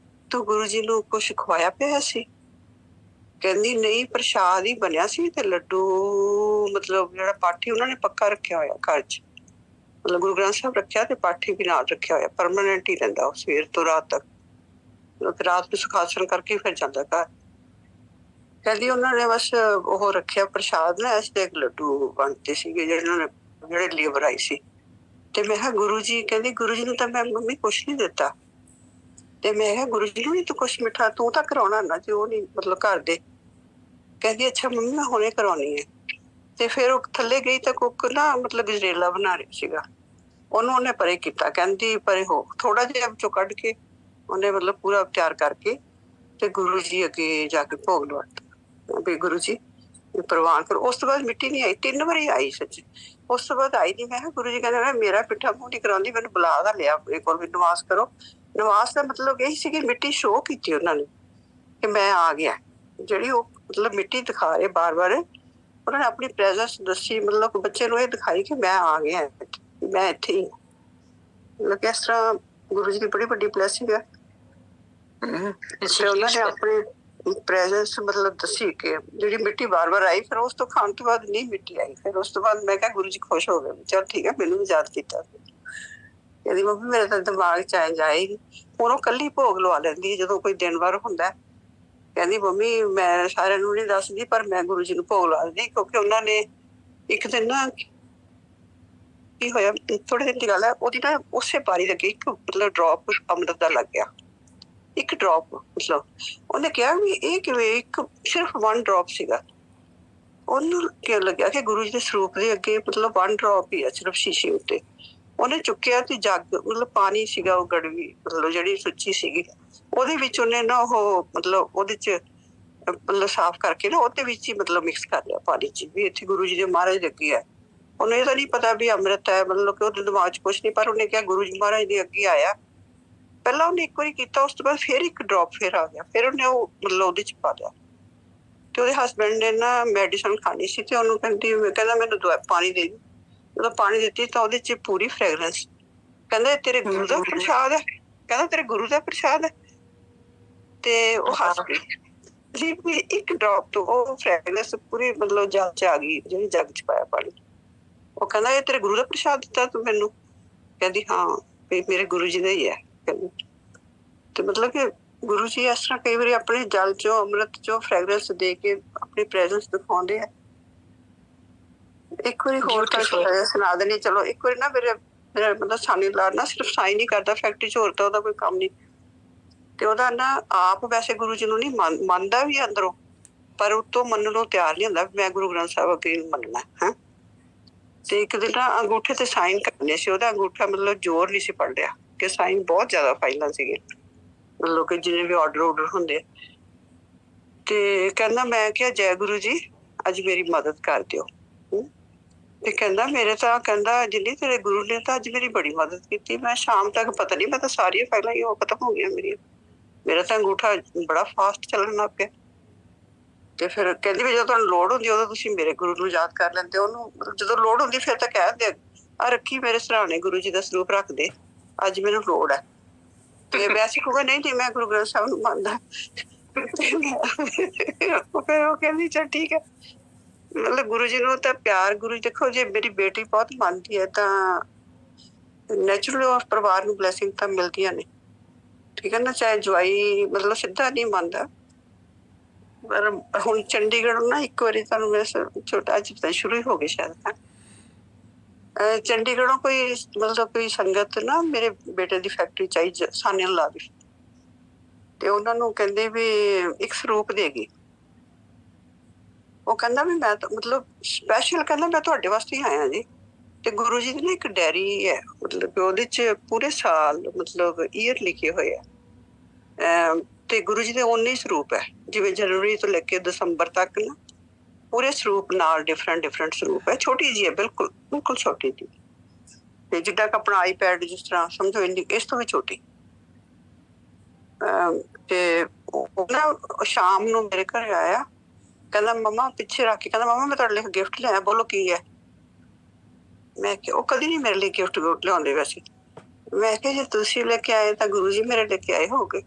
ਤੂੰ ਗੁਰੂ ਜੀ ਨੂੰ ਕੁਛ ਖਵਾਇਆ ਪਿਆ ਸੀ। ਕਹਿੰਦੀ ਨਹੀਂ, ਪ੍ਰਸ਼ਾਦ ਹੀ ਬਣਿਆ ਸੀ ਤੇ ਲੱਡੂ, ਮਤਲਬ ਜਿਹੜਾ ਪਾਠੀ ਉਹਨਾਂ ਨੇ ਪੱਕਾ ਰੱਖਿਆ ਹੋਇਆ ਘਰ 'ਚ, ਮਤਲਬ ਗੁਰੂ ਗ੍ਰੰਥ ਸਾਹਿਬ ਰੱਖਿਆ ਤੇ ਪਾਠੀ ਵੀ ਨਾਲ ਰੱਖਿਆ ਹੋਇਆ, ਪਰਮਾਨੈਂਟ ਹੀ ਰਹਿੰਦਾ ਉਹ, ਸਵੇਰ ਤੋਂ ਰਾਤ ਤੱਕ। ਰਾਤ ਨੂੰ ਸੁਖਾਸਨ ਕਰਕੇ ਫਿਰ ਜਾਂਦਾ ਘਰ। ਕਹਿੰਦੀ ਉਹਨਾਂ ਨੇ ਬਸ ਉਹ ਰੱਖਿਆ ਪ੍ਰਸ਼ਾਦ ਨਾ, ਇਸ ਤੇ ਲੱਡੂ ਬਣਦੇ ਸੀਗੇ ਜਿਹੜੇ ਲੇਬਰ ਆਈ ਸੀ। ਤੇ ਮੈਂ ਕਿਹਾ ਗੁਰੂ ਜੀ, ਕਹਿੰਦੀ ਗੁਰੂ ਜੀ ਨੂੰ ਤਾਂ ਮੈਂ ਮੰਮੀ ਕੁਛ ਨਹੀਂ ਦਿੱਤਾ। ਤੇ ਮੈਂ ਕਿਹਾ ਗੁਰੂ ਜੀ ਨੂੰ ਵੀ ਤੂੰ ਕੁਛ ਮਿੱਠਾ ਤੂੰ ਤਾਂ ਕਰਾਉਣਾ ਨਾ, ਜੇ ਉਹ ਨਹੀਂ ਮਤਲਬ ਘਰ ਦੇ। ਕਹਿੰਦੀ ਅੱਛਾ ਮੰਮੀ ਮੈਂ ਹੁਣੇ ਕਰਾਉਣੀ ਹੈ। ਤੇ ਫਿਰ ਉਹ ਥੱਲੇ ਗਈ ਤਾਂ ਕੁੱਕ ਨਾ ਮਤਲਬ ਗਜਰੇਲਾ ਬਣਾ ਰਿਹਾ ਸੀਗਾ, ਉਹਨੂੰ ਉਹਨੇ ਪਰੇ ਕੀਤਾ, ਕਹਿੰਦੀ ਪਰੇ ਹੋ। ਥੋੜਾ ਜਿਹਾ ਵਿੱਚੋਂ ਕੱਢ ਕੇ ਉਹਨੇ ਮਤਲਬ ਪੂਰਾ ਤਿਆਰ ਕਰਕੇ ਤੇ ਗੁਰੂ ਜੀ ਅੱਗੇ ਜਾ ਕੇ ਭੋਗ ਲਵਾਤਾ ਵੀ ਗੁਰੂ ਜੀ ਪ੍ਰਵਾਨ ਕਰੋ। ਉਸ ਤੋਂ ਬਾਅਦ ਮਿੱਟੀ ਨਹੀਂ ਆਈ, 3 ਵਾਰੀ ਆਈ ਸੱਚ। ਉਸ ਤੋਂ ਬਾਅਦ ਆਈ ਨਹੀਂ। ਮੈਂ ਕਿਹਾ ਗੁਰੂ ਜੀ ਕਹਿੰਦੇ ਮੇਰਾ ਪਿੱਠਾ ਮੂੰਹ ਨਹੀਂ ਕਰਾਉਂਦੀ, ਮੈਨੂੰ ਬੁਲਾ ਦਾ ਲਿਆ ਆਪਣੇ ਕੋਲ ਵੀ ਨਿਵਾਸ ਕਰੋ। ਨਿਵਾਸ ਦਾ ਮਤਲਬ ਇਹ ਸੀ ਕਿ ਮਿੱਟੀ ਸ਼ੋਅ ਕੀਤੀ ਉਹਨਾਂ ਨੇ ਕਿ ਮੈਂ ਆ ਗਿਆ। ਜਿਹੜੀ ਉਹ ਮਤਲਬ ਮਿੱਟੀ ਦਿਖਾ ਰਹੇ ਬਾਰ-ਬਾਰ, ਉਹਨਾਂ ਨੇ ਆਪਣੀ ਪ੍ਰੈਜ਼ੈਂਸ ਦੱਸੀ, ਮਤਲਬ ਬੱਚੇ ਨੂੰ ਇਹ ਦਿਖਾਈ ਕਿ ਮੈਂ ਆ ਗਿਆ, ਮੈਂ ਇੱਥੇ ਹੀ। ਮਤਲਬ ਇਸ ਤਰ੍ਹਾਂ ਗੁਰੂ ਜੀ ਦੀ ਬੜੀ ਵੱਡੀ ਬਲੈਸਿੰਗ ਹੈ। ਤੇ ਉਹਨਾਂ ਨੇ ਆਪਣੀ ਪ੍ਰੈਜ਼ੈਂਸ ਮਤਲਬ ਦੱਸੀ ਕਿ ਜਿਹੜੀ ਮਿੱਟੀ ਬਾਰ-ਬਾਰ ਆਈ, ਫਿਰ ਉਸ ਤੋਂ ਖਾਣ ਤੋਂ ਬਾਅਦ ਨਹੀਂ ਮਿੱਟੀ ਆਈ। ਫਿਰ ਉਸ ਤੋਂ ਬਾਅਦ ਮੈਂ ਕਿਹਾ ਗੁਰੂ ਜੀ ਖੁਸ਼ ਹੋ ਗਏ, ਚਲ ਠੀਕ ਹੈ, ਮੈਨੂੰ ਵੀ ਯਾਦ ਕੀਤਾ। ਕਹਿੰਦੀ ਮੰਮੀ ਮੇਰੇ ਤਾਂ ਦਿਮਾਗ 'ਚ ਆਏ ਜਾਏਗੀ। ਹੁਣ ਉਹ ਇਕੱਲੀ ਭੋਗ ਲਵਾ ਲੈਂਦੀ ਜਦੋਂ ਕੋਈ ਦਿਨ ਵਾਰ ਹੁੰਦਾ। ਕਹਿੰਦੀ ਮੰਮੀ ਮੈਂ ਸਾਰਿਆਂ ਨੂੰ ਨਹੀਂ ਦੱਸਦੀ, ਪਰ ਮੈਂ ਗੁਰੂ ਜੀ ਨੂੰ ਭੋਗ ਲਾ ਦਿੰਦੀ, ਕਿਉਂਕਿ ਉਹਨਾਂ ਨੇ ਇੱਕ ਦਿਨ ਨਾ ਕੀ ਹੋਇਆ, ਥੋੜੇ ਦਿਨ ਦੀ ਗੱਲ ਹੈ, ਉਹਦੀ ਨਾ ਉਸੇ ਬਾਰੀ ਲੱਗੀ ਇੱਕ ਮਤਲਬ ਡ੍ਰੌਪ ਅੰਮ੍ਰਿਤ ਦਾ ਲੱਗ ਗਿਆ, ਇੱਕ ਡ੍ਰੌਪ। ਮਤਲਬ ਉਹਨੇ ਕਿਹਾ ਵੀ ਇਹ ਕਿਵੇਂ, ਇੱਕ ਸਿਰਫ 1 ਡ੍ਰੌਪ ਸੀਗਾ। ਉਹਨੂੰ ਕਿਉਂ ਲੱਗਿਆ ਕਿ ਗੁਰੂ ਜੀ ਦੇ ਸਰੂਪ ਦੇ ਅੱਗੇ ਮਤਲਬ 1 ਡ੍ਰੌਪ ਹੀ ਆ ਸਿਰਫ ਸ਼ੀਸ਼ੇ ਉੱਤੇ। ਉਹਨੇ ਚੁੱਕਿਆ ਤੇ ਜੱਗ ਮਤਲਬ ਪਾਣੀ ਸੀਗਾ, ਉਹ ਗੜਵੀ ਮਤਲਬ ਜਿਹੜੀ ਸੁੱਚੀ ਸੀਗੀ, ਉਹਦੇ ਵਿੱਚ ਉਹਨੇ ਨਾ ਉਹ ਮਤਲਬ ਉਹਦੇ 'ਚ मतलब साफ करके ना ਉਹਦੇ ਵਿੱਚ ਹੀ मतलब मिक्स कर लिया पानी च भी ਇੱਥੇ गुरु जी ਦੇ महाराज ਦੇ ਅੱਗੇ ਹੈ। ਉਹਨੂੰ ਇਹ ਤਾਂ ਨਹੀਂ ਪਤਾ ਵੀ ਅੰਮ੍ਰਿਤ ਹੈ, मतलब ਕਿ ਉਹਦੇ ਦਿਮਾਗ 'ਚ ਕੁਛ ਨਹੀਂ, ਪਰ ਉਹਨੇ ਕਿਹਾ ਗੁਰੂ ਜੀ ਮਹਾਰਾਜ ਦੇ ਅੱਗੇ ਆਇਆ। ਪਹਿਲਾਂ ਉਹਨੇ ਇੱਕ ਵਾਰੀ ਕੀਤਾ, ਉਸ ਤੋਂ ਬਾਅਦ ਫਿਰ ਇੱਕ ਡ੍ਰੌਪ ਫਿਰ ਆ ਗਿਆ, ਫਿਰ ਉਹਨੇ ਉਹ मतलब ਉਹਦੇ 'ਚ ਪਾ ਲਿਆ। ਤੇ ਉਹਦੇ ਹਸਬੈਂਡ ਨੇ ਨਾ ਮੈਡੀਸਨ ਖਾਣੀ ਸੀ ਤੇ ਉਹਨੂੰ ਕਹਿੰਦਾ ਮੈਨੂੰ ਪਾਣੀ ਦੇ। ਜਦੋਂ ਪਾਣੀ ਦਿੱਤੀ ਤਾਂ ਉਹਦੇ 'ਚ ਪੂਰੀ ਫ੍ਰੈਗਰੈਂਸ। ਕਹਿੰਦਾ ਤੇਰੇ ਗੁਰੂ ਦਾ ਪ੍ਰਸ਼ਾਦ ਹੈ, ਕਹਿੰਦਾ ਤੇਰੇ ਗੁਰੂ ਦਾ ਪ੍ਰਸ਼ਾਦ ਹੈ। ਤੇ ਉਹ ਹੱਸ ਪਈ ਵੀ ਇੱਕ ਡ੍ਰੌਪ ਤੋਂ ਉਹ ਫ੍ਰੈਗਰੈਂਸ ਪੂਰੀ मतलब ਜੱਗ 'ਚ ਆ ਗਈ, ਜਿਹੜੀ ਜੱਗ 'ਚ ਪਾਇਆ ਪਾਣੀ। ਉਹ ਕਹਿੰਦਾ ਇਹ ਤੇਰੇ ਗੁਰੂ ਦਾ ਪ੍ਰਸ਼ਾਦ ਦਿੱਤਾ ਤੂੰ ਮੈਨੂੰ? ਕਹਿੰਦੀ ਹਾਂ ਵੀ ਮੇਰੇ ਗੁਰੂ ਜੀ ਦਾ ਹੀ ਹੈ। ਤੇ मतलब ਕਿ ਗੁਰੂ ਜੀ ਇਸ ਤਰ੍ਹਾਂ ਕਈ ਵਾਰੀ ਆਪਣੇ ਜਲ 'ਚੋਂ ਅੰਮ੍ਰਿਤ 'ਚੋਂ ਫ੍ਰੈਗਰੈਂਸ ਦੇ ਕੇ ਆਪਣੀ ਪ੍ਰੈਜ਼ੈਂਸ ਦਿਖਾਉਂਦੇ ਆ। ਇੱਕ ਵਾਰੀ ਹੋਰ ਤਾਂ ਸੁਣਾ ਦੇਣੀ। ਚਲੋ ਇੱਕ ਵਾਰੀ ਨਾ ਮੇਰੇ मतलब ਸਾਨੀ ਲਾਡ ਨਾ ਸਿਰਫ ਸਾਈਨ ਹੀ ਕਰਦਾ ਫੈਕਟਰੀ 'ਚ, ਹੋਰ ਤਾਂ ਉਹਦਾ ਕੋਈ ਕੰਮ ਨਹੀਂ। ਤੇ ਉਹਦਾ ਨਾ ਆਪ ਵੈਸੇ ਗੁਰੂ ਜੀ ਨੂੰ ਨਹੀਂ ਮੰਨਦਾ ਵੀ ਅੰਦਰੋਂ, ਪਰ ਉੱਤੋਂ ਮੰਨਣ ਨੂੰ ਤਿਆਰ ਨਹੀਂ ਹੁੰਦਾ ਮੈਂ ਗੁਰੂ ਗ੍ਰੰਥ ਸਾਹਿਬ ਅੱਗੇ ਮੰਨਣਾ ਹੈ। ਤੇ ਇੱਕ ਦਿਨ ਨਾ ਅੰਗੂਠੇ ਤੇ ਸਾਈਨ ਕਰਨੇ ਸੀ, ਉਹਦਾ ਅੰਗੂਠਾ मतलब ਜ਼ੋਰ ਨਹੀਂ ਸੀ ਪੜ ਰਿਹਾ ਕਿ ਸਾਈਨ ਬਹੁਤ ਜ਼ਿਆਦਾ ਫਾਈਲਾਂ ਸੀਗੇ, मतलब ਕਿ ਜਿੰਨੇ ਵੀ ਆਰਡਰ ਹੁੰਦੇ। ਤੇ ਕਹਿੰਦਾ ਮੈਂ ਕਿਹਾ ਜੈ ਗੁਰੂ ਜੀ ਅੱਜ ਮੇਰੀ ਮਦਦ ਕਰ ਦਿਓ। ਤੇ ਕਹਿੰਦਾ ਮੇਰੇ ਤਾਂ ਕਹਿੰਦਾ ਜਿੰਨੀ ਤੇਰੇ ਗੁਰੂ ਨੇ ਤਾਂ ਅੱਜ ਮੇਰੀ ਬੜੀ ਮਦਦ ਕੀਤੀ। ਮੈਂ ਸ਼ਾਮ ਤੱਕ ਪਤਾ ਨਹੀਂ, ਮੈਂ ਤਾਂ ਸਾਰੀਆਂ ਫਾਈਲਾਂ ਹੀ ਉਹ ਖਤਮ ਹੋ ਗਈਆਂ ਮੇਰੀਆਂ। ਮੇਰਾ ਤਾਂ ਅੰਗੂਠਾ ਬੜਾ ਫਾਸਟ ਚੱਲਣ ਲੱਗ ਪਿਆ। ਤੇ ਫਿਰ ਕਹਿੰਦੀ ਵੀ ਜਦੋਂ ਤੁਹਾਨੂੰ ਲੋੜ ਹੁੰਦੀ ਉਦੋਂ ਤੁਸੀਂ ਮੇਰੇ ਗੁਰੂ ਨੂੰ ਯਾਦ ਕਰ ਲੈਂਦੇ। ਉਹਨੂੰ ਜਦੋਂ ਲੋੜ ਹੁੰਦੀ ਫਿਰ ਤਾਂ ਕਹਿ ਦਿੰਦੇ ਆ ਰੱਖੀ ਮੇਰੇ ਸਰਾਣੇ ਗੁਰੂ ਜੀ ਦਾ ਸਰੂਪ ਰੱਖ ਦੇ, ਅੱਜ ਮੈਨੂੰ ਲੋੜ ਹੈ। ਤੇ ਵੈਸੇ ਕਹੂਗਾ ਨਹੀਂ ਨਹੀਂ ਮੈਂ ਗੁਰੂ ਗ੍ਰੰਥ ਸਾਹਿਬ ਨੂੰ ਮੰਨਦਾ। ਫਿਰ ਉਹ ਕਹਿੰਦੀ ਚੱਲ ਠੀਕ ਹੈ। मतलब गुरु जी ਨੂੰ ਤਾਂ ਪਿਆਰ ਗੁਰੂ ਜੀ ਦੇਖੋ ਜੇ ਮੇਰੀ ਬੇਟੀ ਬਹੁਤ ਮੰਨਦੀ ਹੈ ਤਾਂ ਨੈਚੁਰਲੀ ਉਸ ਪਰਿਵਾਰ ਨੂੰ ਬਲੈਸਿੰਗ ਤਾਂ ਮਿਲਦੀਆਂ ਨੇ, ਠੀਕ ਹੈ ਨਾ। ਚਾਹੇ ਜਵਾਈ मतलब ਸਿੱਧਾ ਨਹੀਂ ਮੰਨਦਾ, ਪਰ ਹੁਣ ਚੰਡੀਗੜ੍ਹ ਨਾ ਇੱਕ ਵਾਰੀ ਤੁਹਾਨੂੰ ਮੈਂ ਛੋਟਾ ਜਿਹਾ ਸ਼ੁਰੂ ਹੀ ਹੋ ਗਏ ਸ਼ਾਇਦ ਚੰਡੀਗੜ੍ਹੋਂ ਕੋਈ मतलब ਕੋਈ ਸੰਗਤ ਨਾ ਮੇਰੇ ਬੇਟੇ ਦੀ ਫੈਕਟਰੀ ਚ ਆਈ ਸਾਨੇ ਲਾ ਦੀ। ਤੇ ਉਹਨਾਂ ਨੂੰ ਕਹਿੰਦੇ ਵੀ ਇੱਕ ਸਰੂਪ ਦੇਗੀ। ਉਹ ਕਹਿੰਦਾ ਵੀ ਮੈਂ ਤਾਂ मतलब ਸਪੈਸ਼ਲ ਕਹਿੰਦਾ ਮੈਂ ਤੁਹਾਡੇ ਵਾਸਤੇ ਹੀ ਆਇਆ ਜੀ। ਤੇ ਗੁਰੂ ਜੀ ਦੀ ਨਾ ਇੱਕ ਡਾਇਰੀ ਹੈ, मतलब ਉਹਦੇ ਚ ਪੂਰੇ ਸਾਲ मतलब ਈਅਰ ਲਿਖੇ ਹੋਏ ਆ। ਤੇ ਗੁਰੂ ਜੀ ਦੇ ਉਨੇ ਸਰੂਪ ਹੈ, ਜਿਵੇਂ ਜਨਵਰੀ ਤੋਂ ਲੈ ਕੇ ਦਸੰਬਰ ਤੱਕ ਨਾ ਪੂਰੇ ਸਰੂਪ ਨਾਲ ਡਿਫਰੈਂਟ ਸਰੂਪ ਹੈ। ਛੋਟੀ ਜਿਹੀ ਹੈ, ਬਿਲਕੁਲ ਬਿਲਕੁਲ ਛੋਟੀ ਜਿਹੀ, ਤੇ ਜਿੱਦਾਂ ਕਿ ਆਪਣਾ ਆਈਪੈਡ ਜਿਸ ਤਰ੍ਹਾਂ ਸਮਝੋ ਇੰਨੀ, ਇਸ ਤੋਂ ਵੀ ਛੋਟੀ। ਤੇ ਉਹ ਨਾ ਸ਼ਾਮ ਨੂੰ ਮੇਰੇ ਘਰ ਆਇਆ, ਕਹਿੰਦਾ ਮੰਮਾ ਪਿੱਛੇ ਰੱਖ ਕੇ ਕਹਿੰਦਾ ਮੰਮਾ ਮੈਂ ਤੁਹਾਡੇ ਲਈ ਗਿਫਟ ਲਿਆਇਆ, ਬੋਲੋ ਕੀ ਹੈ। ਮੈਂ ਕਿਹਾ ਉਹ ਕਦੀ ਨਹੀਂ ਮੇਰੇ ਲਈ ਗਿਫਟ ਲਿਆਉਂਦੇ ਵੈਸੇ। ਮੈਂ ਕਿਹਾ ਜੇ ਤੁਸੀਂ ਲੈ ਕੇ ਆਏ ਤਾਂ ਗੁਰੂ ਜੀ ਮੇਰੇ ਲੈ ਕੇ ਆਏ ਹੋਗੇ।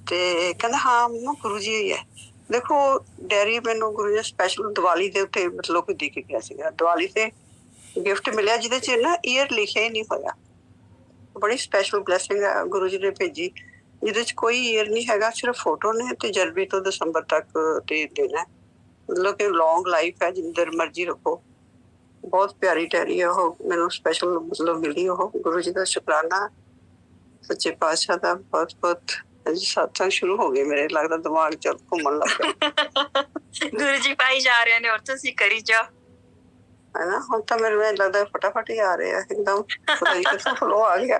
ਤੇ ਕਹਿੰਦਾ ਹਾਂ ਮੰਮਾ ਗੁਰੂ ਜੀ ਹੀ ਹੈ। ਦੇਖੋ ਡੈਰੀ ਮੈਨੂੰ ਗੁਰੂ ਜੀ ਸਪੈਸ਼ਲ ਦੀਵਾਲੀ ਦੇ ਉੱਤੇ मतलब ਦੇ ਕੇ ਗਿਆ ਸੀਗਾ। ਦੀਵਾਲੀ ਤੇ ਗਿਫਟ ਮਿਲਿਆ ਜਿਹਦੇ ਚ ਨਾ ਈਅਰ ਲਿਖਿਆ ਹੀ ਨਹੀਂ ਹੋਇਆ। ਬੜੀ ਸਪੈਸ਼ਲ ਬਲੈਸਿੰਗ ਹੈ ਗੁਰੂ ਜੀ ਨੇ ਭੇਜੀ, ਜਿਹਦੇ ਚ ਕੋਈ ਈਅਰ ਨਹੀਂ ਹੈਗਾ, ਸਿਰਫ ਫੋਟੋ ਨੇ ਤੇ ਜਨਵਰੀ ਤੋਂ ਦਸੰਬਰ ਤੱਕ ਤੇ ਦੇਣਾ। मतलब ਕਿ ਲੌਂਗ ਲਾਈਫ ਹੈ, ਜਿੰਦਰ ਮਰਜ਼ੀ ਰੱਖੋ। ਬਹੁਤ ਪਿਆਰੀ ਡੈਰੀ ਹੈ ਉਹ, ਮੈਨੂੰ ਸਪੈਸ਼ਲ मतलब ਮਿਲੀ ਉਹ। ਗੁਰੂ ਜੀ ਦਾ ਸ਼ੁਕਰਾਨਾ, ਸੱਚੇ ਪਾਤਸ਼ਾਹ ਦਾ ਬਹੁਤ ਬਹੁਤ। ਸਤਸੰਗ ਸ਼ੁਰੂ ਹੋ ਗਏ ਮੇਰੇ, ਲੱਗਦਾ ਦਿਮਾਗ ਚ ਘੁੰਮਣ ਲੱਗ ਗਿਆ। ਗੁਰੂ ਜੀ ਪਾਈ ਜਾ ਰਹੇ ਨੇ ਔਰ ਤੁਸੀਂ ਕਰੀ ਜਾਓ, ਹੈ ਨਾ। ਹੁਣ ਤਾਂ ਮੈਨੂੰ ਲੱਗਦਾ ਫਟਾਫਟ ਹੀ ਆ ਰਹੇ ਆ ਇੱਕਦਮ, ਪਤਾ ਨਹੀਂ ਕਿੱਥੋਂ ਫਲੋ ਆ ਗਿਆ।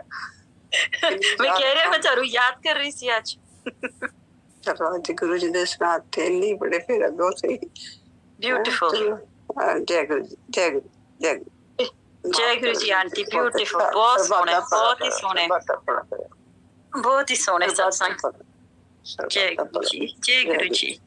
ਮੈਂ ਕਹਿ ਰਿਹਾ ਮੈਂ ਤੁਹਾਨੂੰ ਯਾਦ ਕਰ ਰਹੀ ਸੀ ਅੱਜ। ਚਲੋ ਅੱਜ ਗੁਰੂ ਜੀ ਦੇ ਸਨਾਤ ਤੇ ਨਹੀਂ ਬੜੇ ਫਿਰ ਅੱਗੋਂ ਸਹੀ। ਬਿਊਟੀਫੁਲ। ਜੈ ਗੁਰੂ ਜੀ, ਜੈ ਗੁਰੂ, ਜੈ ਗੁਰੂ। ਜੈ ਗੁਰੂ ਜੀ ਆਂਟੀ, ਬਿਊਟੀਫੁਲ, ਬਹੁਤ ਸੋਹਣੇ, ਬਹੁਤ ਹੀ ਸੋਹਣੇ, ਬਹੁਤ ਹੀ ਸੋਹਣੇ ਸਤਸੰਗ। ਜੈ ਗੁਰੂ ਜੀ, ਜੈ ਗੁਰੂ ਜੀ।